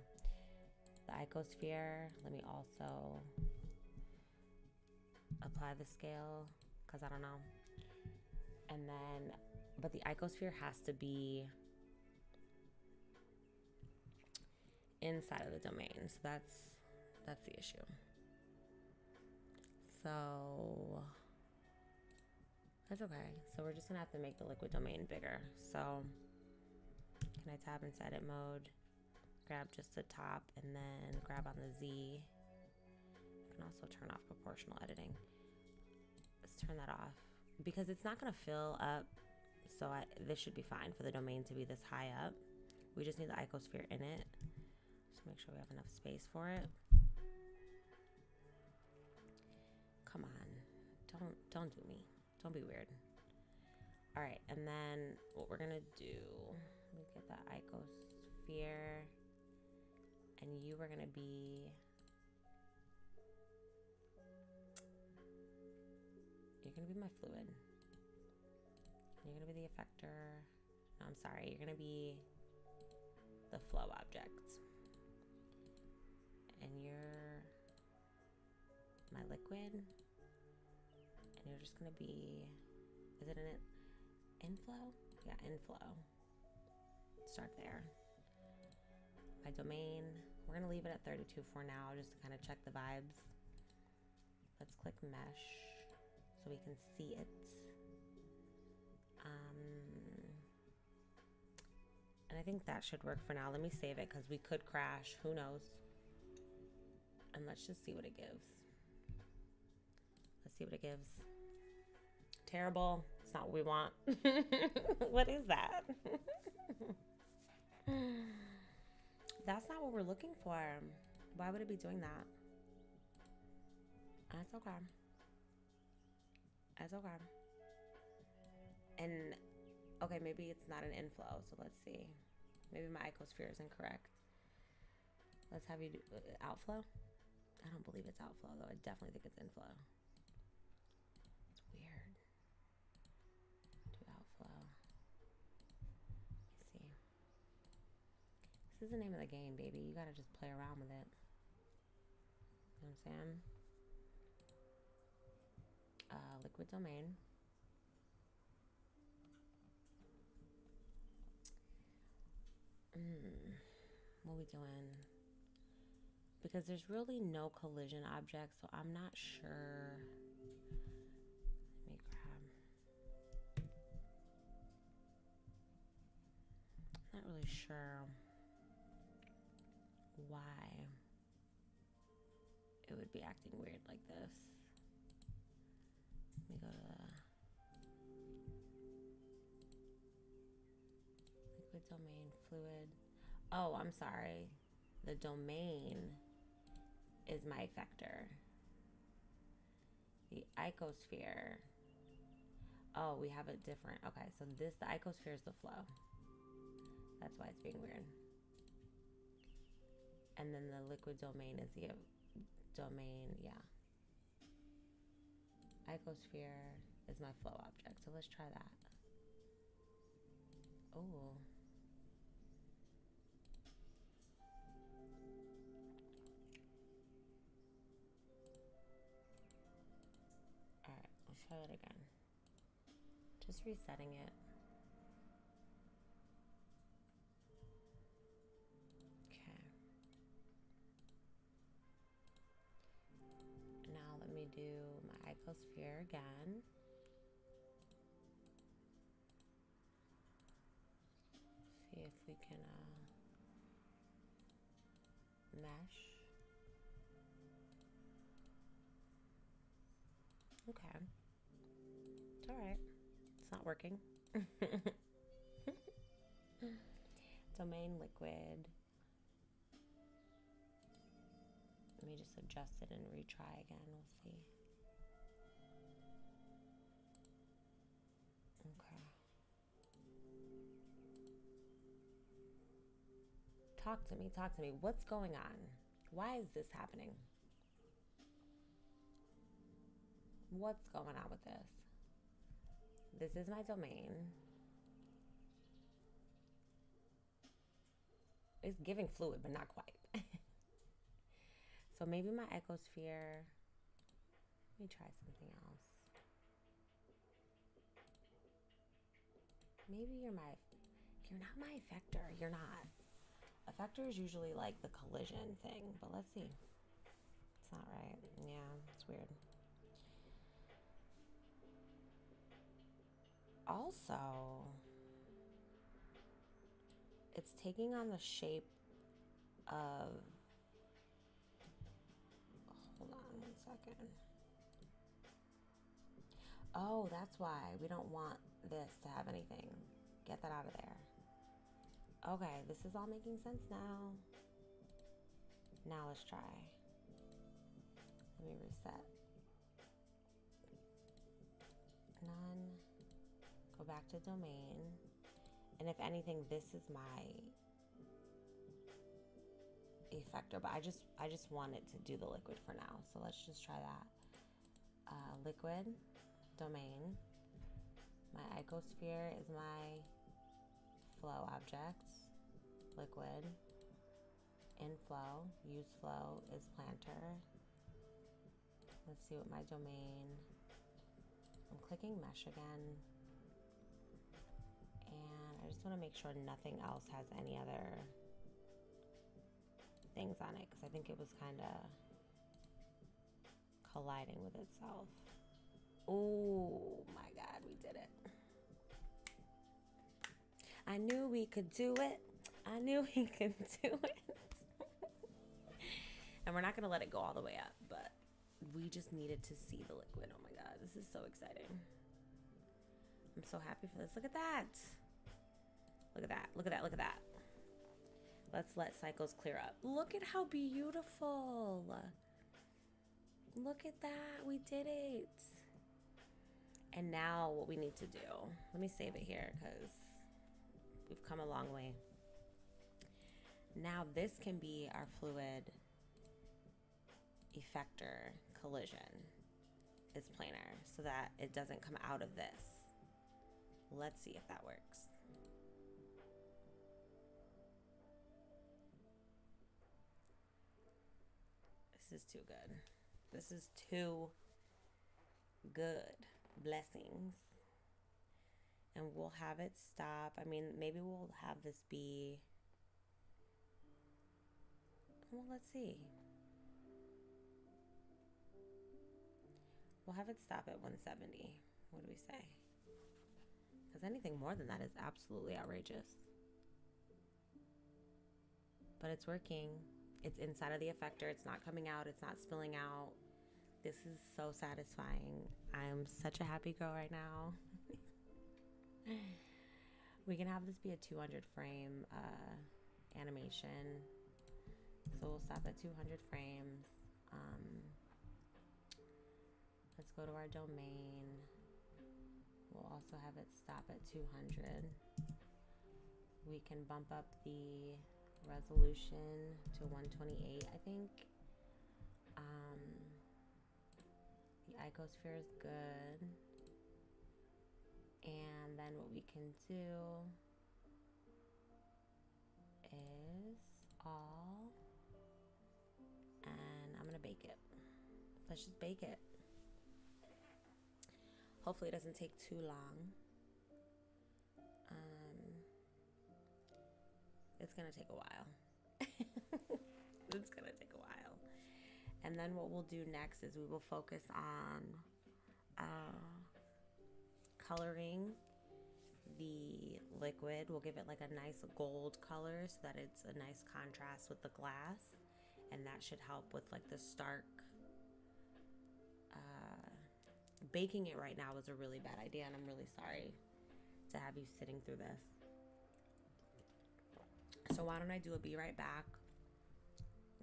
The icosphere, let me also apply the scale because I don't know. And then, but the icosphere has to be inside of the domain. So that's the issue. So that's okay. So we're just gonna have to make the liquid domain bigger. So can I tab into edit mode, grab just the top and then grab on the Z. You can also turn off proportional editing. Let's turn that off because it's not gonna fill up. So this should be fine for the domain to be this high up. We just need the icosphere in it. Just make sure we have enough space for it. Come on, don't do me. Don't be weird. All right, and then what we're gonna do, let me get that icosphere, and you are gonna be, you're gonna be my fluid. You're gonna be the effector. No, I'm sorry, you're gonna be the flow object. And you're my liquid. And you're just gonna be, is it an inflow? Yeah, inflow. Start there. My domain, we're gonna leave it at 32 for now, just to kind of check the vibes. Let's click mesh so we can see it. And I think that should work for now. Let me save it because we could crash, who knows? And let's just see what it gives. Let's see what it gives. Terrible. It's not what we want. What is that? That's not what we're looking for. Why would it be doing that? That's okay. That's okay. And, okay, maybe it's not an inflow. So let's see. Maybe my icosphere is incorrect. Let's have you do outflow. I don't believe it's outflow, though. I definitely think it's inflow. It's weird. Do outflow. Let me see. This is the name of the game, baby. You gotta just play around with it. You know what I'm saying? Liquid domain. What are we doing? Because there's really no collision object, so I'm not sure. Let me grab. I'm not really sure why it would be acting weird like this. Let me go to the liquid domain, fluid. Oh, I'm sorry. The domain is my effector. The icosphere. Oh, we have it different. Okay, so the icosphere is the flow. That's why it's being weird. And then the liquid domain is the domain, yeah. Icosphere is my flow object. So let's try that. Oh. Alright, let's try it again. Just resetting it. Okay. icosphere again. See if we can mesh. Okay. It's all right. It's not working. Domain liquid. Let me just adjust it and retry again. We'll see. Okay. Talk to me. Talk to me. What's going on? Why is this happening? What's going on with this? This is my domain. It's giving fluid, but not quite. So maybe my ecosphere. Let me try something else. Maybe you're not my effector. You're not. Effector is usually like the collision thing, but let's see. It's not right. Yeah, it's weird. Also, it's taking on the shape of, hold on one second. Oh, that's why we don't want this to have anything. Get that out of there. Okay, this is all making sense now. Now let's try. Let me reset. None. Go back to domain. And if anything, this is my effector, but I just want it to do the liquid for now. So let's just try that. Liquid, domain. My icosphere is my flow objects. Liquid. Inflow, use flow is planter. Let's see what my domain. I'm clicking mesh again. And I just want to make sure nothing else has any other things on it, because I think it was kind of colliding with itself. Oh my God, we did it. I knew we could do it. I knew we could do it. And we're not going to let it go all the way up, but we just needed to see the liquid. Oh my God, this is so exciting. I'm so happy for this. Look at that. Look at that. Look at that. Look at that. Let's let cycles clear up. Look at how beautiful. Look at that. We did it. And now what we need to do, let me save it here because we've come a long way. Now this can be our fluid effector collision is planar so that it doesn't come out of this. Let's see if that works. This is too good. This is too good. Blessings. And we'll have it stop. I mean, maybe we'll have this be, well, let's see. We'll have it stop at 170. What do we say? Because anything more than that is absolutely outrageous. But it's working. It's inside of the effector. It's not coming out. It's not spilling out. This is so satisfying. I'm such a happy girl right now. We can have this be a 200 frame animation. So we'll stop at 200 frames. Let's go to our domain. We'll also have it stop at 200. We can bump up the resolution to 128, I think. The icosphere is good. And then what we can do is all, and I'm gonna bake it. Let's just bake it. Hopefully it doesn't take too long. It's gonna take a while. It's gonna take a while. And then what we'll do next is we will focus on coloring the liquid will give it like a nice gold color so that it's a nice contrast with the glass, and that should help with like the stark. Baking it right now was a really bad idea, and I'm really sorry to have you sitting through this. So why don't I do a be right back,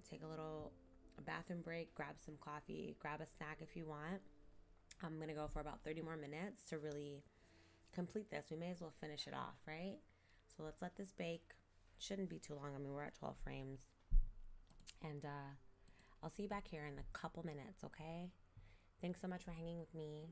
take a bathroom break, grab some coffee, grab a snack if you want. I'm gonna go for about 30 more minutes to really complete this. We may as well finish it off, right? So let's let this bake. Shouldn't be too long. I mean, we're at 12 frames. And I'll see you back here in a couple minutes, okay? Thanks so much for hanging with me.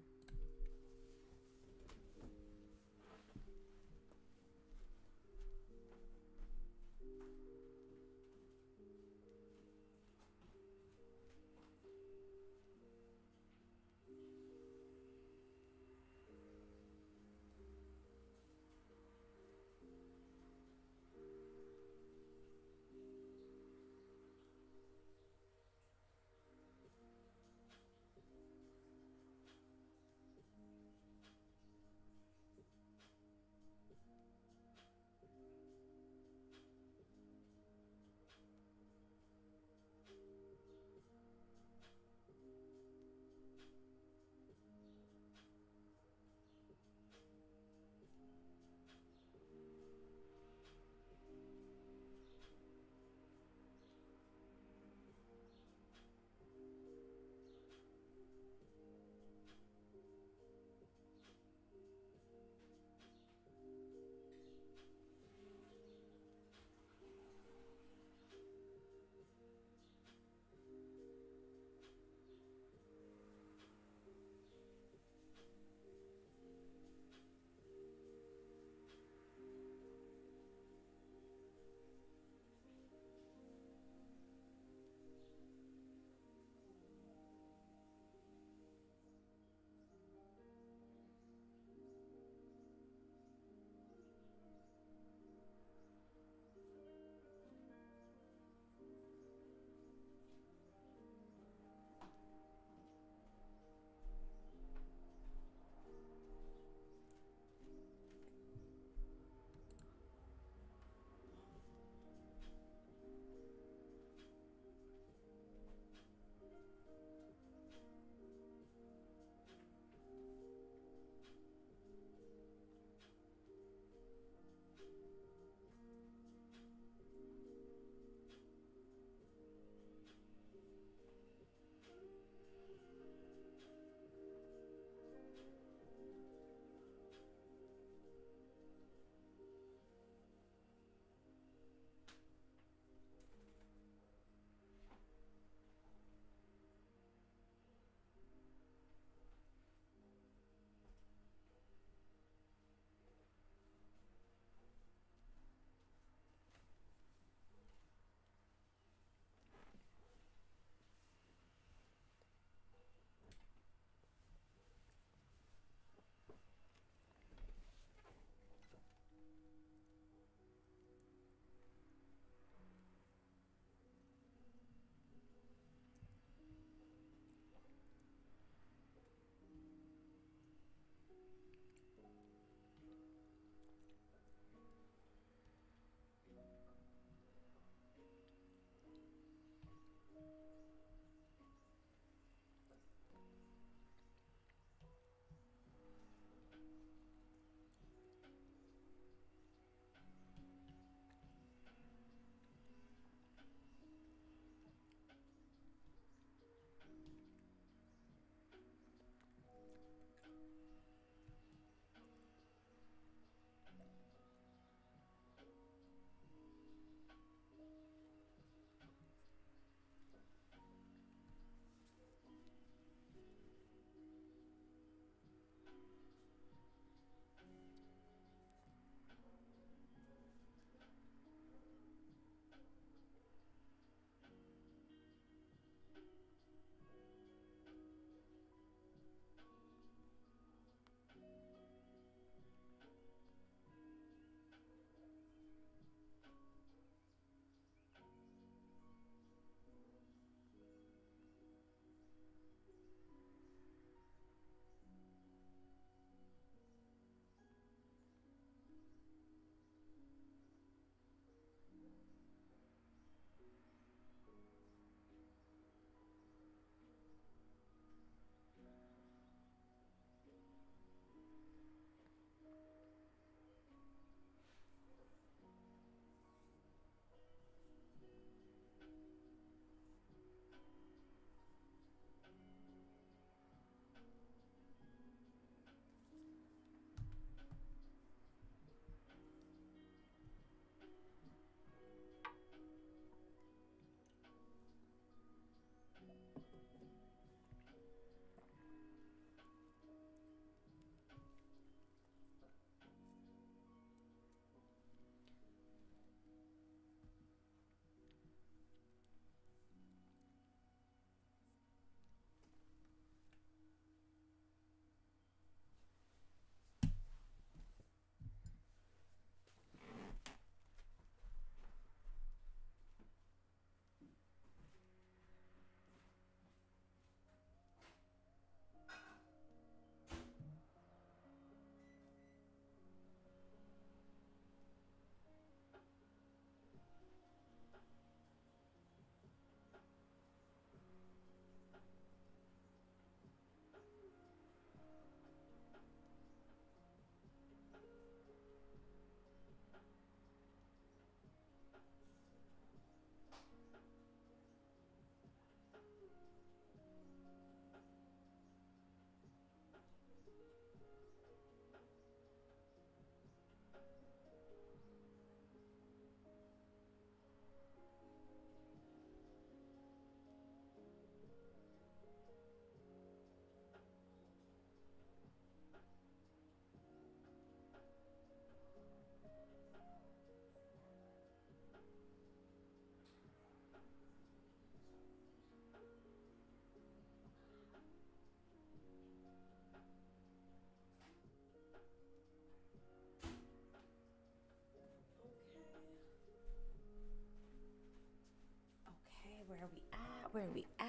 Where are we at?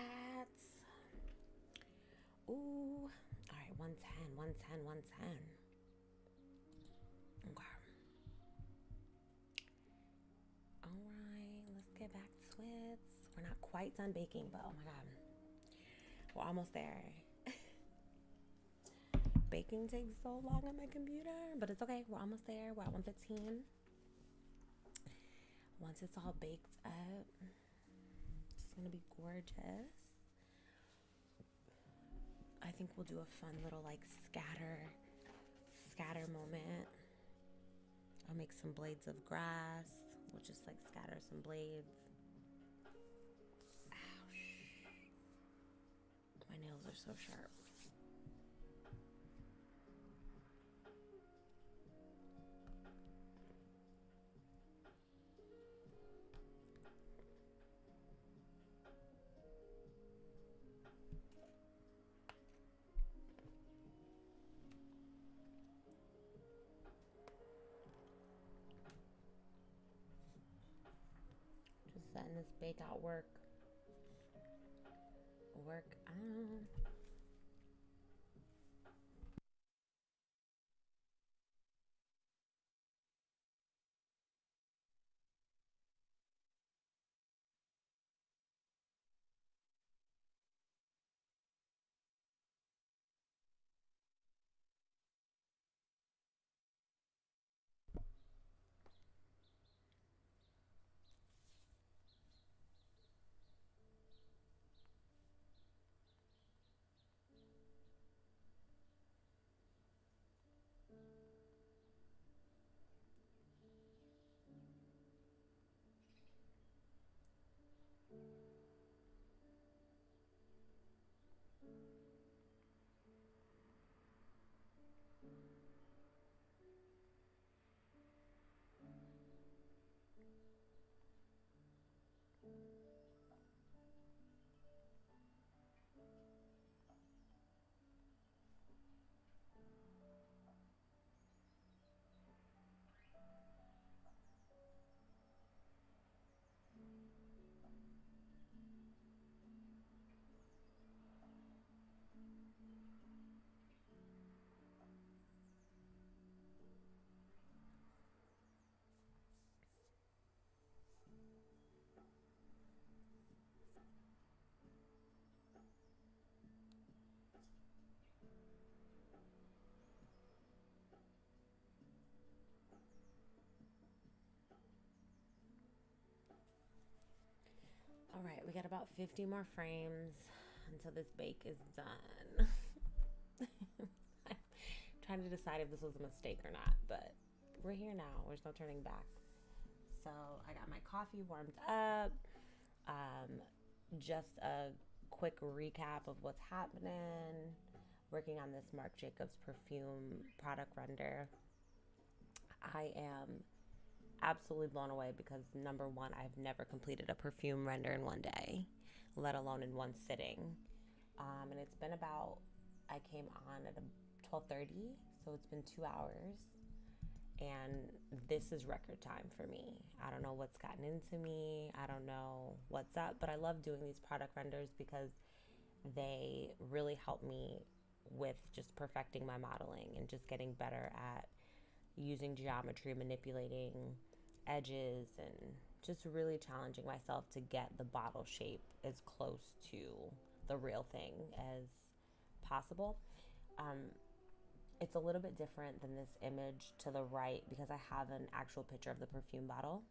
Ooh. All right, 110, 110, 110. Okay. All right, let's get back to it. We're not quite done baking, but oh my God. We're almost there. Baking takes so long on my computer, but it's okay. We're almost there. We're at 115. Once it's all baked up, it's gonna be gorgeous. I think we'll do a fun little like scatter moment. I'll make some blades of grass. We'll just like scatter some blades. Ouch. My nails are so sharp. Just letting this bake out work on. All right, we got about 50 more frames until this bake is done. I'm trying to decide if this was a mistake or not, but we're here now. There's no turning back. So I got my coffee warmed up. Just a quick recap of what's happening. Working on this Marc Jacobs perfume product render. I am absolutely blown away because number one, I've never completed a perfume render in one day, let alone in one sitting. And it's been about, I came on at 12:30, so it's been 2 hours. And this is record time for me. I don't know what's gotten into me. I don't know what's up, but I love doing these product renders because they really help me with just perfecting my modeling and just getting better at using geometry, manipulating edges, and just really challenging myself to get the bottle shape as close to the real thing as possible. It's a little bit different than this image to the right because I have an actual picture of the perfume bottle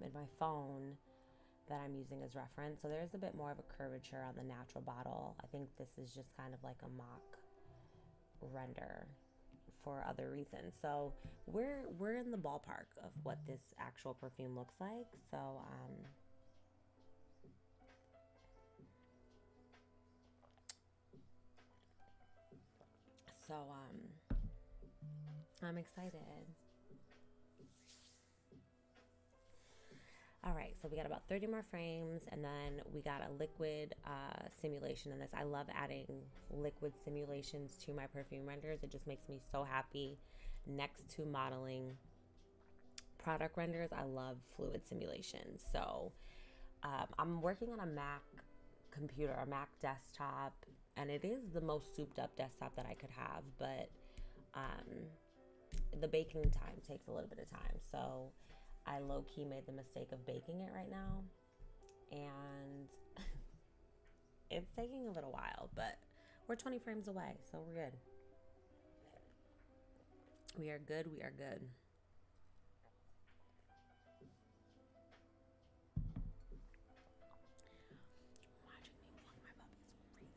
in my phone that I'm using as reference. So there's a bit more of a curvature on the natural bottle. I think this is just kind of like a mock render for other reasons. So we're in the ballpark of what this actual perfume looks like. So I'm excited. All right, so we got about 30 more frames, and then we got a liquid simulation in this. I love adding liquid simulations to my perfume renders. It just makes me so happy. Next to modeling product renders, I love fluid simulations. So I'm working on a Mac computer, a Mac desktop, and it is the most souped up desktop that I could have, but the baking time takes a little bit of time. So I low key made the mistake of baking it right now, and it's taking a little while, but we're 20 frames away, so we're good. We are good. We are good. Watching me walk my puppy is crazy.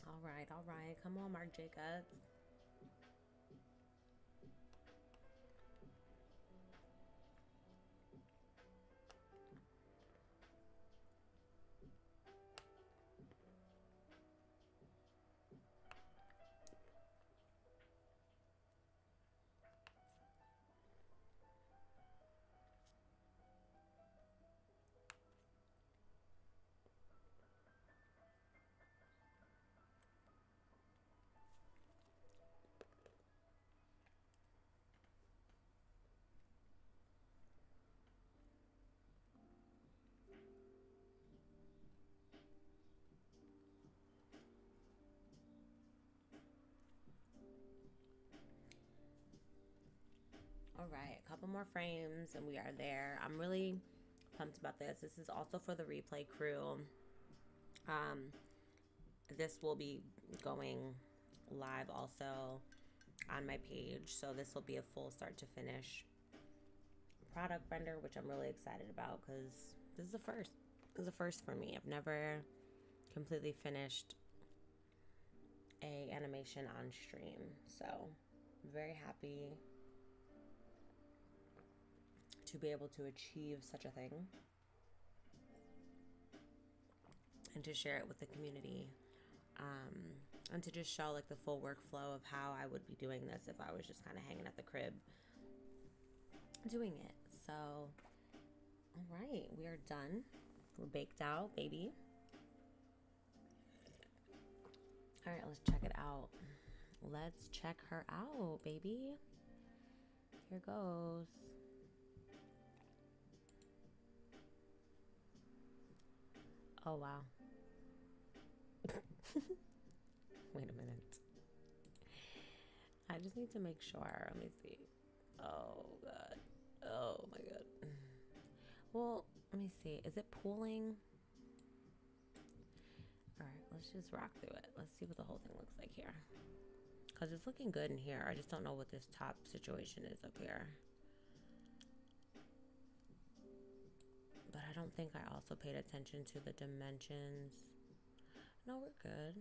All right, all right. Come on, Marc Jacobs. All right, a couple more frames and we are there. I'm really pumped about this. This is also for the replay crew. This will be going live also on my page, so this will be a full start to finish product render, which I'm really excited about because this is a first. This is a first for me. I've never completely finished a animation on stream, so I'm very happy to be able to achieve such a thing and to share it with the community, and to just show like the full workflow of how I would be doing this if I was just kind of hanging at the crib doing it. So all right, we are done. We're baked out, baby. All right, let's check it out. Let's check her out, baby. Here goes. Oh, wow. Wait a minute. I just need to make sure. Let me see. Oh, God. Oh, my God. Well, let me see. Is it pooling? All right, let's just rock through it. Let's see what the whole thing looks like here. Because it's looking good in here. I just don't know what this top situation is up here. But I don't think I also paid attention to the dimensions. No, we're good.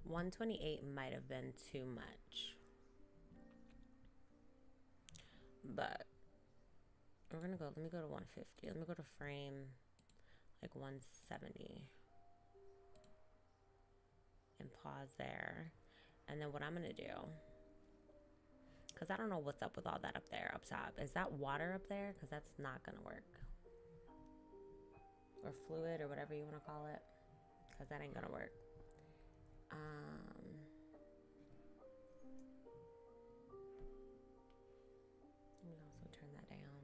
$128 might have been too much. But we're gonna go, let me go to 150. Let me go to frame like 170 and pause there. And then what I'm gonna do, because I don't know what's up with all that up there, up top. Is that water up there? Because that's not gonna work. Or fluid or whatever you want to call it. Because that ain't gonna work. Let me also turn that down.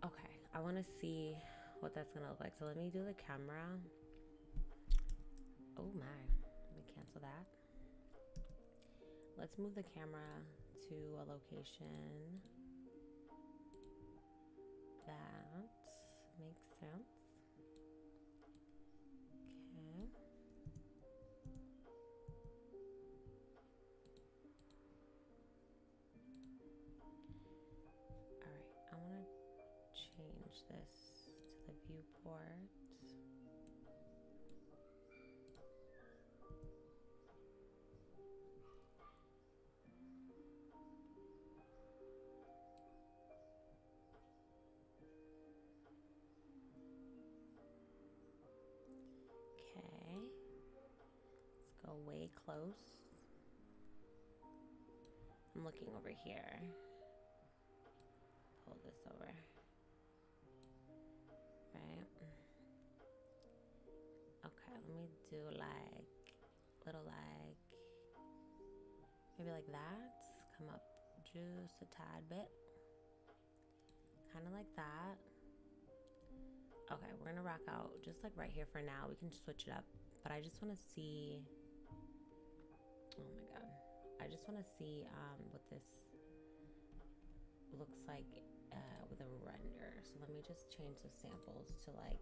Okay, I want to see what that's gonna look like. So let me do the camera. Oh my, let me cancel that. Let's move the camera to a location that makes sense. Okay. All right, I want to change this to the viewport. Okay, let's go way close. I'm looking over here. Pull this over. Right. Okay, let me do like little like maybe like that. Come up just a tad bit. Kind of like that. Okay, we're gonna rock out just like right here for now. We can switch it up, but I just want to see. Oh my god, I just want to see what this looks like with a render. So let me just change the samples to like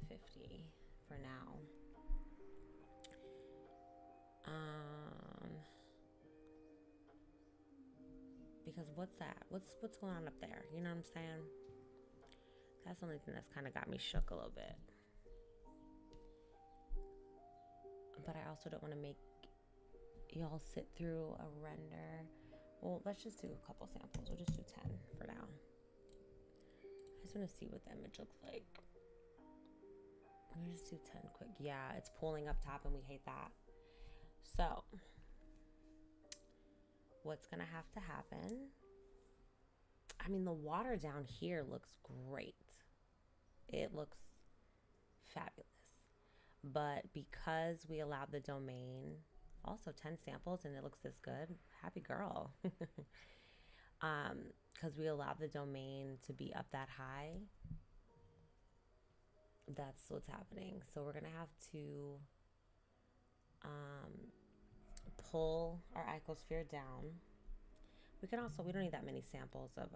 50 for now. Because what's that? What's going on up there? You know what I'm saying? That's the only thing that's kind of got me shook a little bit. But I also don't want to make y'all sit through a render. Well, let's just do a couple samples. We'll just do 10 for now. I just want to see what the image looks like. Let me just do 10 quick. Yeah, it's pulling up top and we hate that. So, what's going to have to happen? I mean, the water down here looks great. It looks fabulous. But because we allowed the domain, also 10 samples, and it looks this good, happy girl. Because we allowed the domain to be up that high, that's what's happening. So we're gonna have to pull our icosphere down. We can also, we don't need that many samples of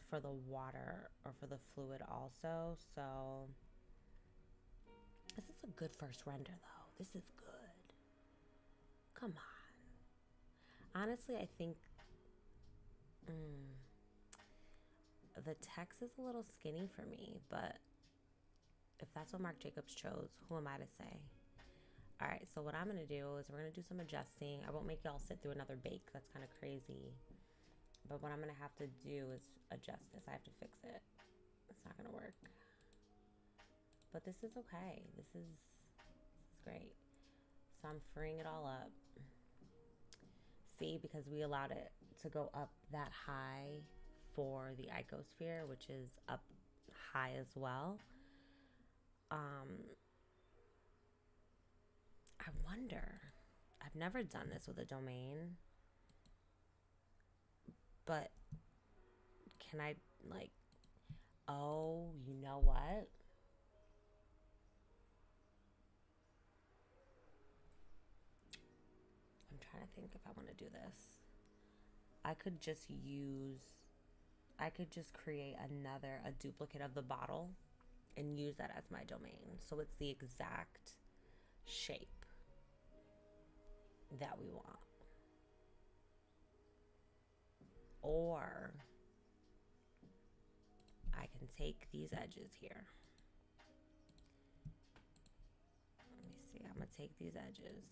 for the water or for the fluid also. So this is a good first render though. This is good. Come on. Honestly, I think the text is a little skinny for me, but if that's what Marc Jacobs chose, who am I to say? All right, so what I'm going to do is we're going to do some adjusting. I won't make y'all sit through another bake. That's kind of crazy. But what I'm going to have to do is adjust this. I have to fix it. It's not going to work. But this is okay. This is great. So I'm freeing it all up. See, because we allowed it to go up that high for the icosphere, which is up high as well. I wonder, I've never done this with a domain, but can I like, oh, you know what? I'm trying to think if I want to do this. I could just create a duplicate of the bottle and use that as my domain. So it's the exact shape that we want. Or I can take these edges here. Let me see, I'm gonna take these edges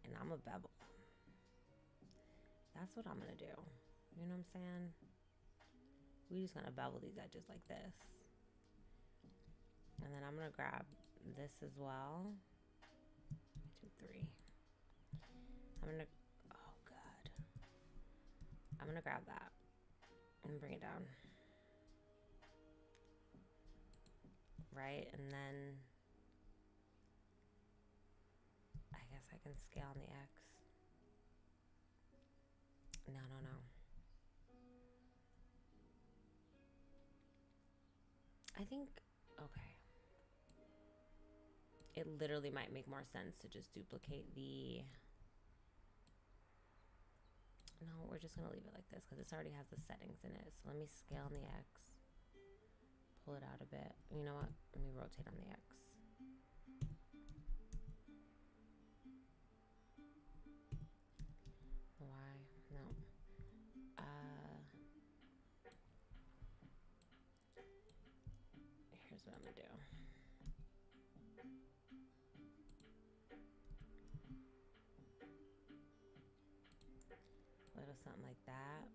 and I'm gonna bevel. That's what I'm gonna do. You know what I'm saying? We're just gonna bevel these edges like this. And then I'm gonna grab this as well. 2, 3. I'm gonna, oh God. I'm gonna grab that and bring it down. Right, and then I guess I can scale on the X. No. I think, okay. It literally might make more sense to just duplicate the, no, we're just gonna leave it like this because this already has the settings in it. So let me scale on the X, pull it out a bit. You know what? Let me rotate on the X. Why? No. Here's what I'm gonna do. Little something like that.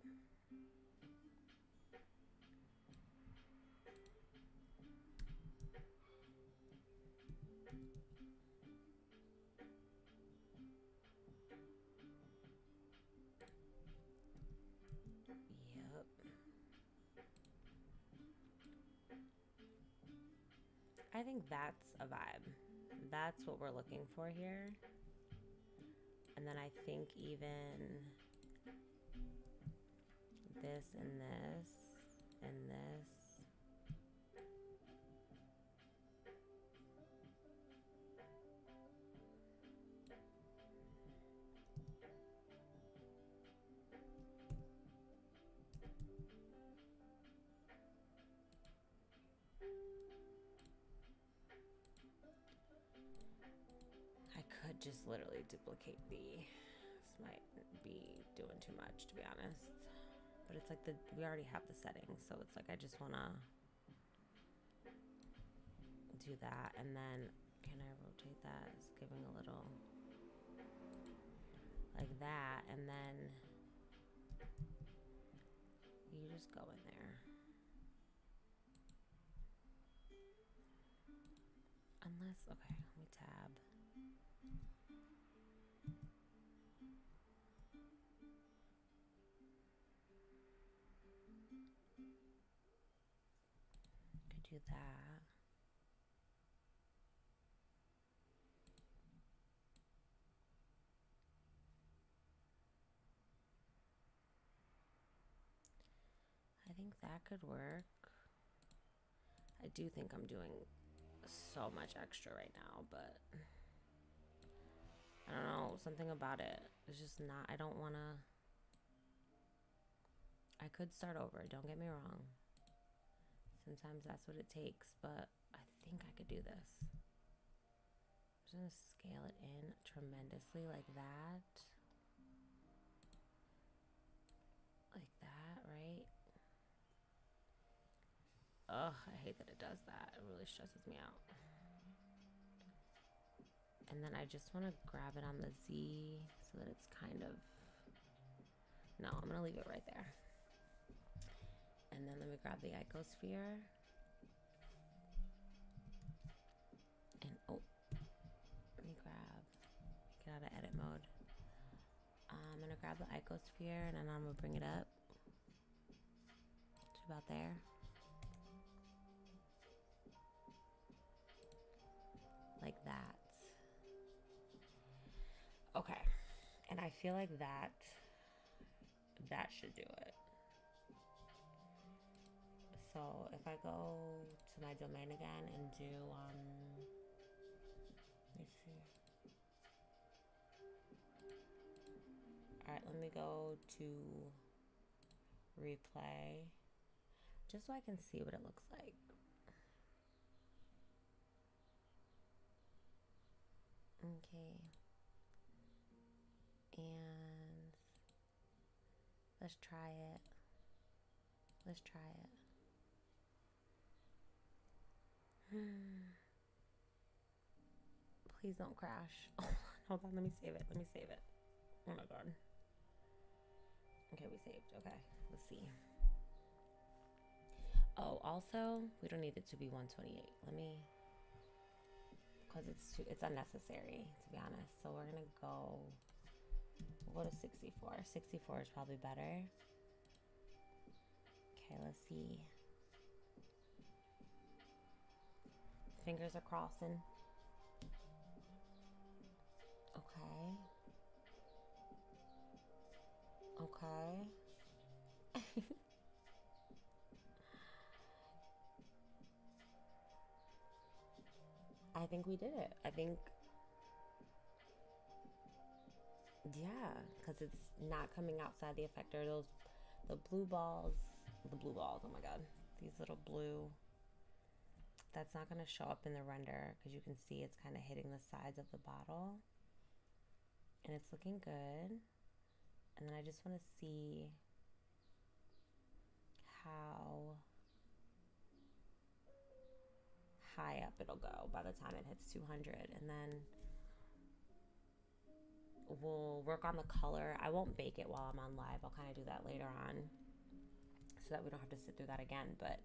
I think that's a vibe. That's what we're looking for here. And then I think even this and this and this. I could just literally duplicate the, this might be doing too much to be honest, but it's like we already have the settings, so it's like I just want to do that. And then can I rotate that? It's giving a little like that, and then you just go in there. Unless, okay, let me tab. Could do that. I think that could work. I do think I'm doing so much extra right now, but I don't know, something about it. It's just not, I don't want to, I could start over, don't get me wrong. Sometimes that's what it takes, but I think I could do this. I'm just going to scale it in tremendously like that. Like that, right? Ugh, I hate that it does that. It really stresses me out. And then I just want to grab it on the Z so that it's kind of, no, I'm going to leave it right there. And then let me grab the icosphere. And oh, let me grab, get out of edit mode. I'm going to grab the icosphere and then I'm going to bring it up to about there. Like that. Okay. And I feel like that should do it. So if I go to my domain again and do, let me see. All right, let me go to replay just so I can see what it looks like. Okay. And let's try it. Let's try it. Please don't crash. Hold on, let me save it. Let me save it. Oh my god. Okay, we saved. Okay, let's see. Oh, also, we don't need it to be 128. Let me, because it's unnecessary, to be honest. So we're gonna we'll go to 64. 64 is probably better. Okay, let's see. Fingers are crossing. Okay. Okay. I think we did it. I think, yeah, because it's not coming outside the effector. The blue balls, oh my god, these little blue, that's not going to show up in the render because you can see it's kind of hitting the sides of the bottle. And it's looking good. And then I just want to see how high up it'll go by the time it hits 200. And then we'll work on the color. I won't bake it while I'm on live. I'll kind of do that later on so that we don't have to sit through that again. But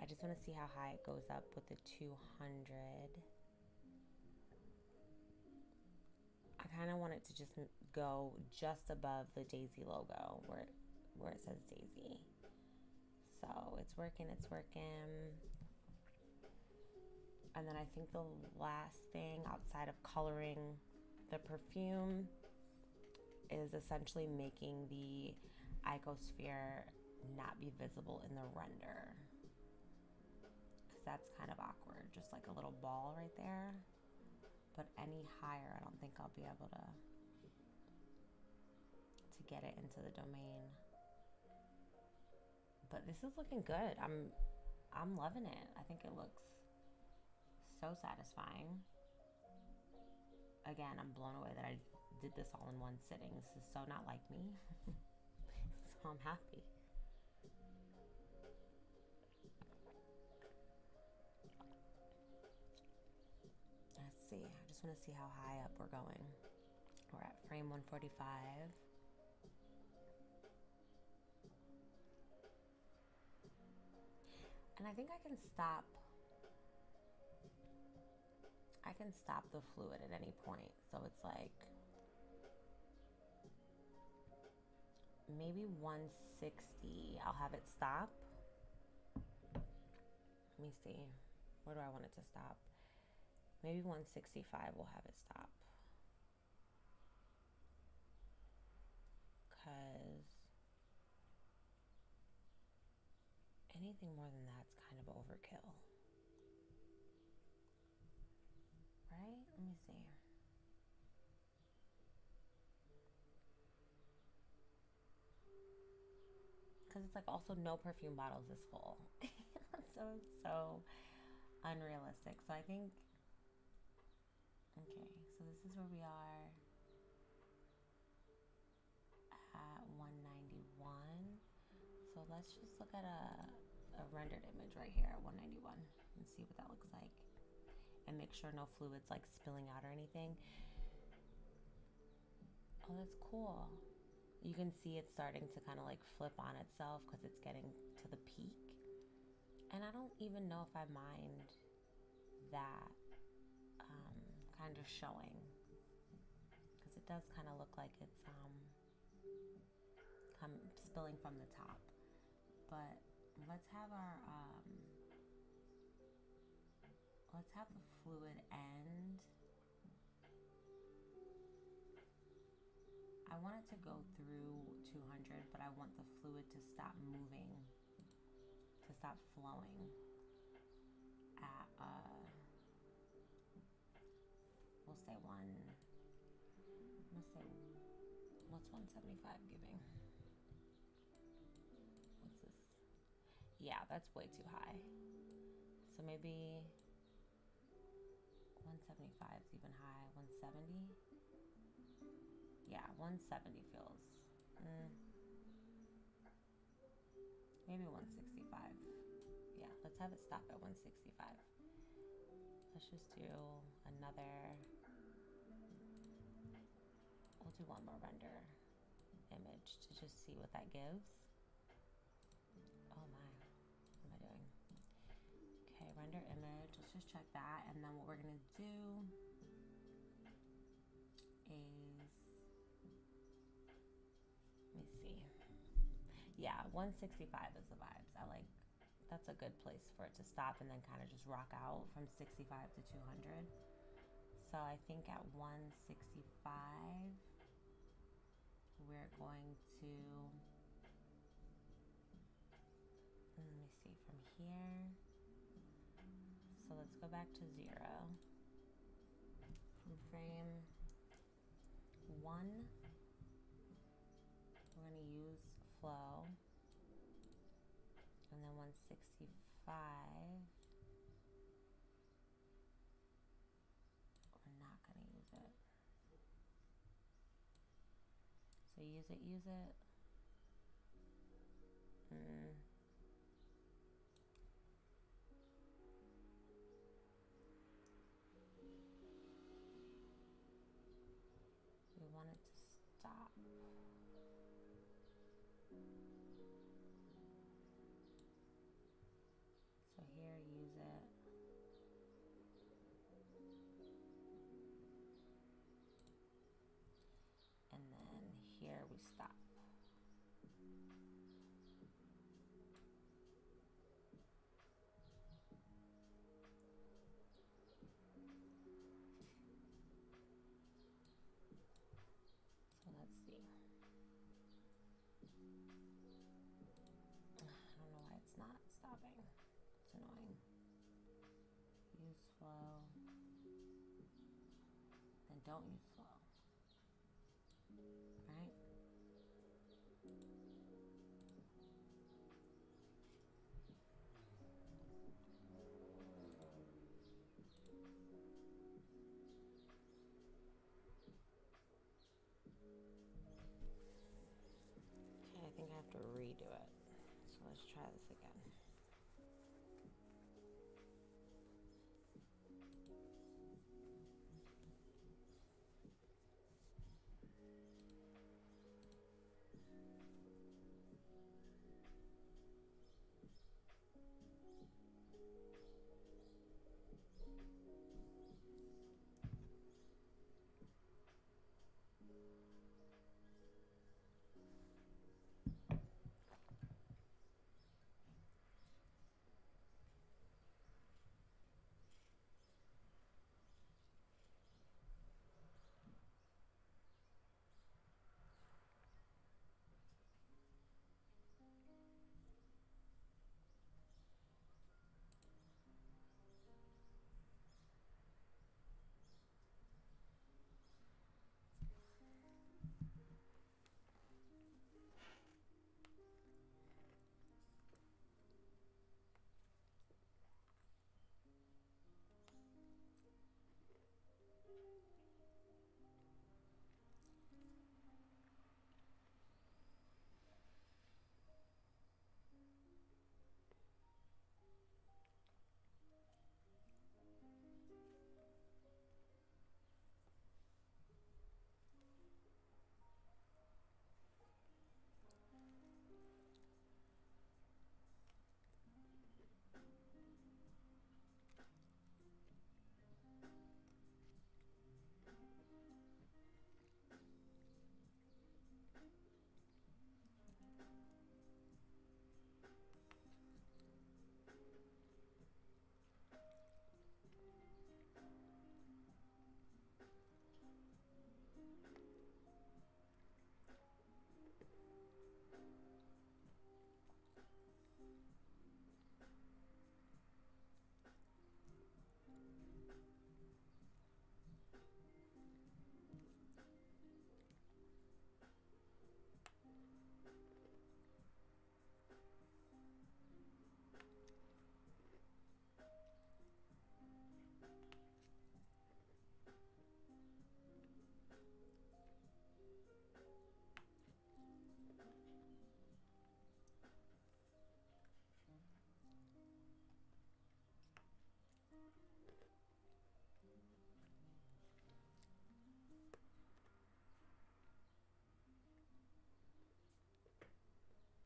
I just want to see how high it goes up with the 200. I kind of want it to just go just above the Daisy logo where it says Daisy. So it's working, it's working. And then I think the last thing outside of coloring the perfume is essentially making the icosphere not be visible in the render. Because that's kind of awkward, just like a little ball right there. But any higher, I don't think I'll be able to get it into the domain. But this is looking good. I'm loving it. I think it looks so satisfying. Again, I'm blown away that I did this all in one sitting. This is so not like me. So I'm happy. Let's see. I just want to see how high up we're going. We're at frame 145. And I think I can stop the fluid at any point. So it's like maybe 160. I'll have it stop. Let me see. Where do I want it to stop? Maybe 165 will have it stop. Because anything more than that's kind of overkill. Right? Let me see. Because it's like also no perfume bottles is full. so unrealistic. So I think, okay, so this is where we are at 191. So let's just look at a rendered image right here at 191 and see what that looks like. And make sure no fluid's like spilling out or anything. Oh, that's cool. You can see it's starting to kind of like flip on itself because it's getting to the peak. And I don't even know if I mind that kind of showing, because it does kind of look like it's spilling from the top. But let's have the fluid end. I want it to go through 200, but I want the fluid to stop moving, to stop flowing at we'll say what's 175 giving? What's this? Yeah, that's way too high. So maybe 175 is even high. 170? Yeah, 170 feels. Maybe 165. Yeah, let's have it stop at 165. Let's just do another. We'll do one more render image to just see what that gives. Oh my, what am I doing? Okay, render image. Let's just check that. And then what we're going to do is, let me see. Yeah, 165 is the vibes. I like, that's a good place for it to stop and then kind of just rock out from 65 to 200. So I think at 165, we're going to, let me see, from here. So let's go back to 0. From frame 1, we're going to use flow. And then 165. We're not going to use it. So use it. We want it to stop. So here, use it. And then here we stop. flow, then don't use flow. Right? Okay, I think I have to redo it. So let's try this again.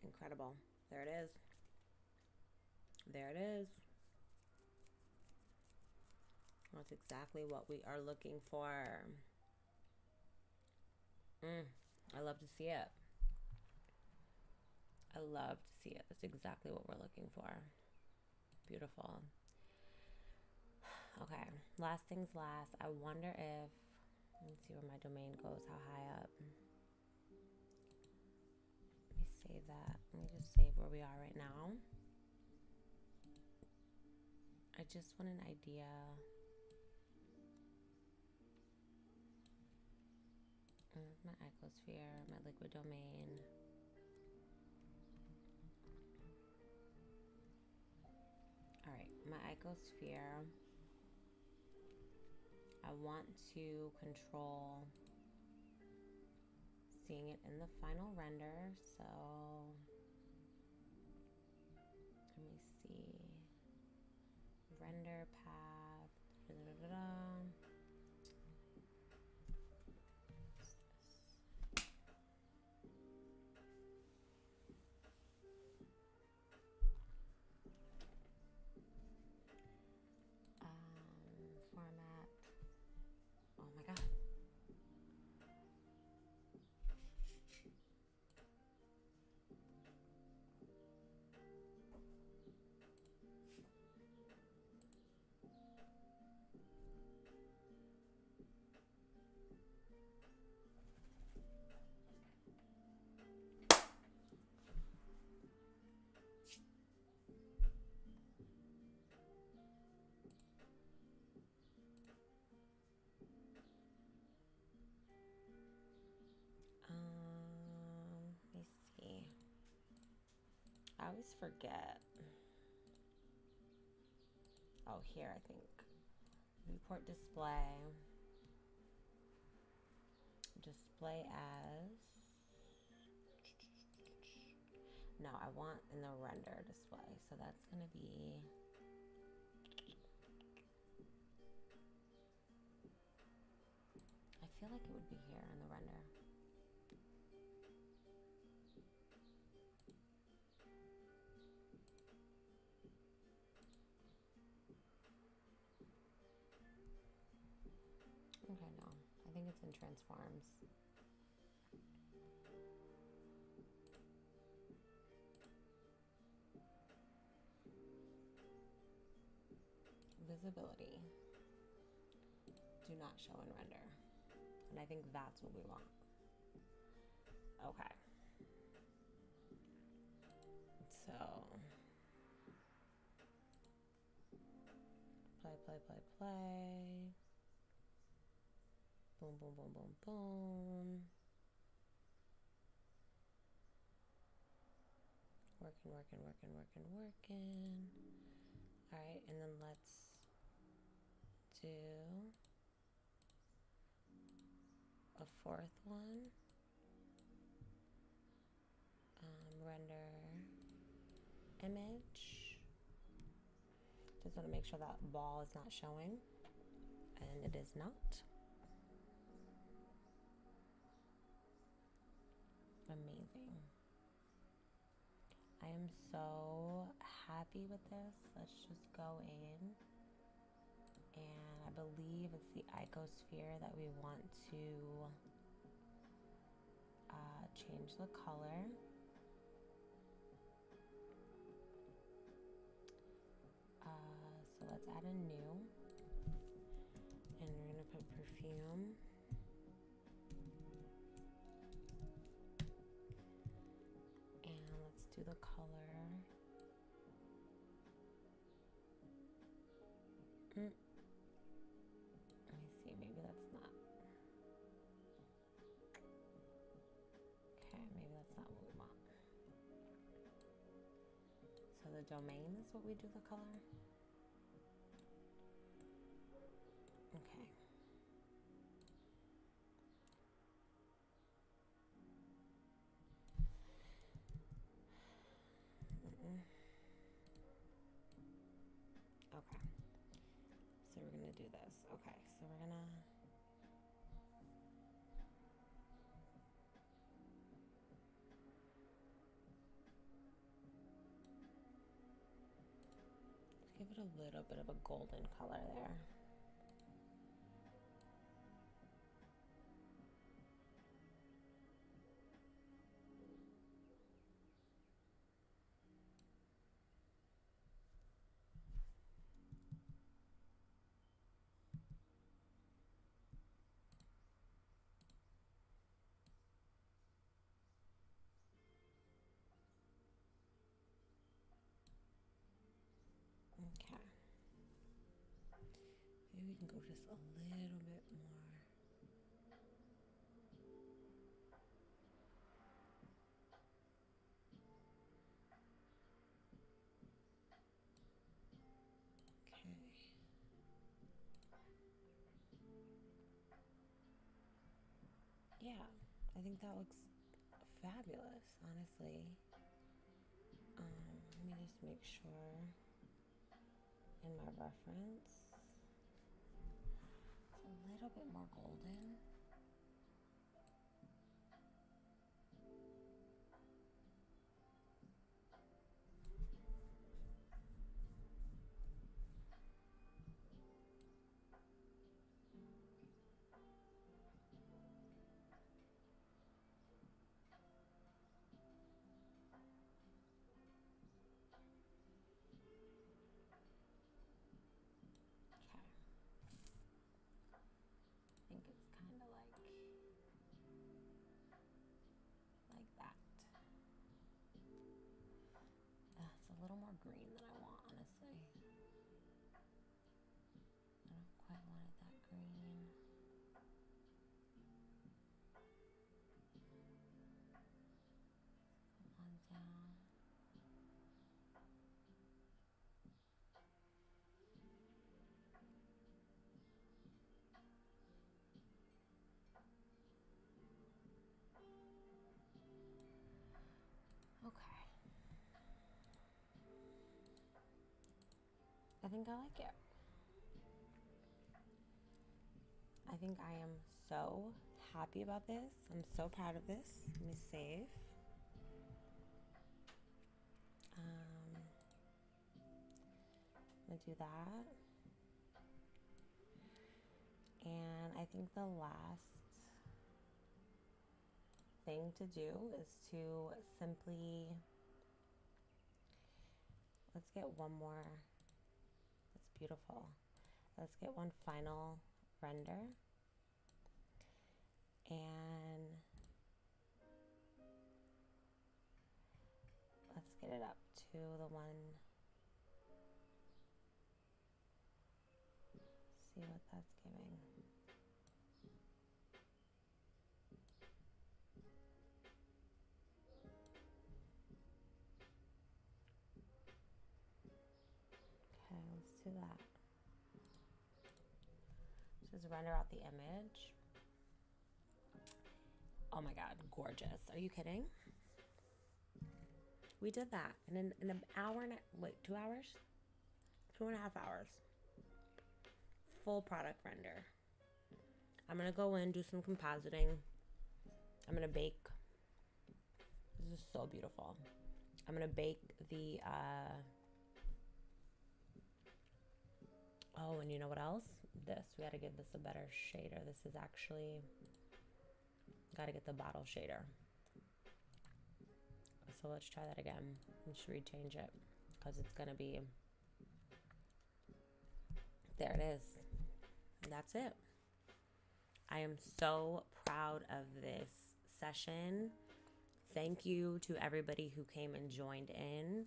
Incredible. There it is. There it is. That's exactly what we are looking for. I love to see it. I love to see it. That's exactly what we're looking for. Beautiful. Okay, last things last. I wonder if, let me see where my domain goes, how high up. Let me save that. Let me just save where we are right now. I just want an idea. My icosphere, my liquid domain. All right, my icosphere. I want to control seeing it in the final render. So let me see. Render path. Da, da, da, da. Format. Oh my God. I always forget. Oh, here, I think. Report display. Display as. No, I want in the render display. So that's going to be. I feel like it would be here in the render. Okay, no. I think it's in transforms. Visibility. Do not show in render. And I think that's what we want. Okay. So, play. Boom, boom, boom, boom, boom. Working. All right, and then let's do a fourth one. Render image. Just want to make sure that ball is not showing, and it is not. Amazing. I am so happy with this. Let's just go in, and I believe it's the icosphere that we want to change the color. So let's add a new, and we're gonna put perfume. And let's do the color. Let me see, maybe that's not. Okay, maybe that's not what we want. So the domain is what we do the color. Okay. Okay. So we're gonna do this. Okay, so we're gonna give it a little bit of a golden color there. Okay. Maybe we can go just a little bit more. Okay. Yeah, I think that looks fabulous, honestly. Let me just make sure in my reference it's a little bit more golden. I think it's kind of like that. It's a little more green than I want, honestly. I don't quite want it that green. Come on down. think I like it. I think I am so happy about this. I'm so proud of this. Let me save. I'm gonna do that. And I think the last thing to do is to simply, let's get one more. That's beautiful. Let's get one final render. And let's get it up to the one. See what that's giving. Okay, let's do that. Just render out the image. Oh my God, gorgeous. Are you kidding? We did that in an hour and 2 hours? 2.5 hours. Full product render. I'm gonna go in, do some compositing. I'm gonna bake. This is so beautiful. I'm gonna bake the, oh, and you know what else? This, we gotta give this a better shader. This is actually, gotta get the bottle shader. So let's try that again. Let's rechange it because it's gonna be, there it is. That's it. I am so proud of this session. Thank you to everybody who came and joined in.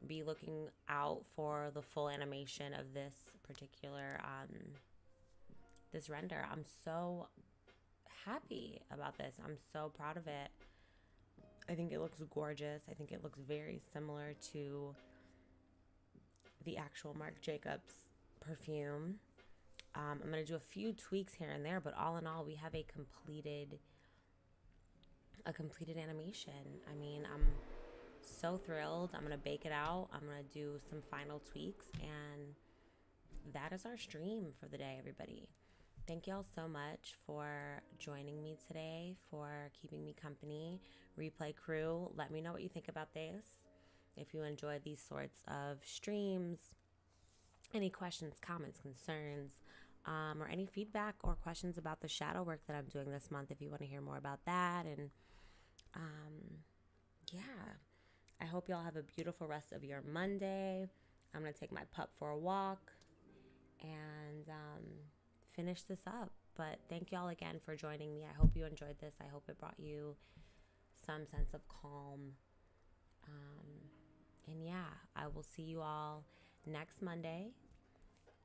Be looking out for the full animation of this particular this render. I'm so happy about this. I'm so proud of it. I think it looks gorgeous. I think it looks very similar to the actual Marc Jacobs perfume. I'm going to do a few tweaks here and there, but all in all, we have a completed animation. I mean, I'm so thrilled. I'm going to bake it out. I'm going to do some final tweaks, and that is our stream for the day, everybody. Thank y'all so much for joining me today, for keeping me company. Replay crew, let me know what you think about this. If you enjoyed these sorts of streams, any questions, comments, concerns, or any feedback or questions about the shadow work that I'm doing this month, if you want to hear more about that. And yeah, I hope y'all have a beautiful rest of your Monday. I'm going to take my pup for a walk and finish this up. But thank y'all again for joining me. I hope you enjoyed this. I hope it brought you some sense of calm. And yeah, I will see you all next Monday.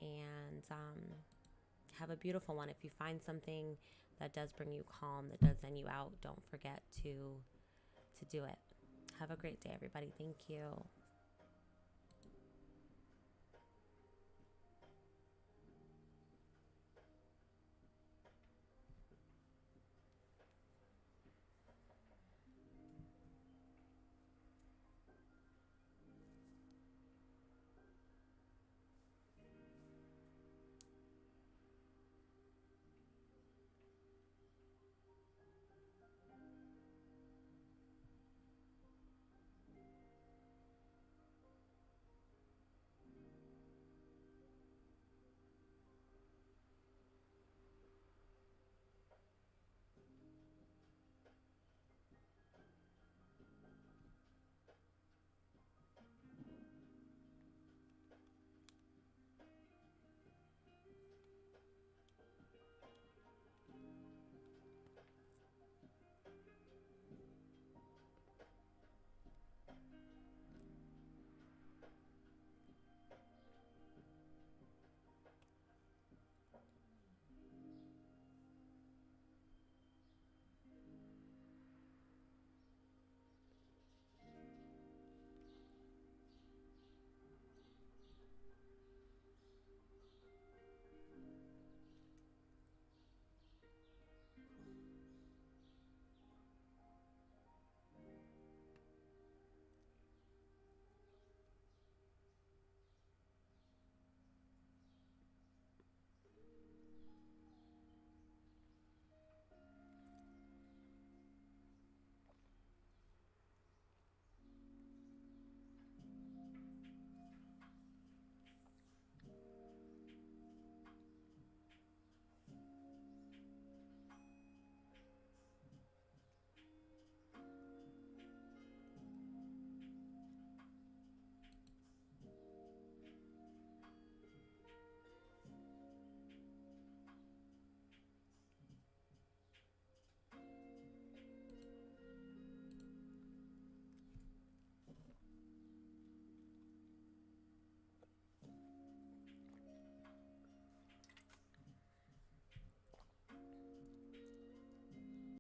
And have a beautiful one. If you find something that does bring you calm, that does zen you out, don't forget to do it. Have a great day, everybody. Thank you.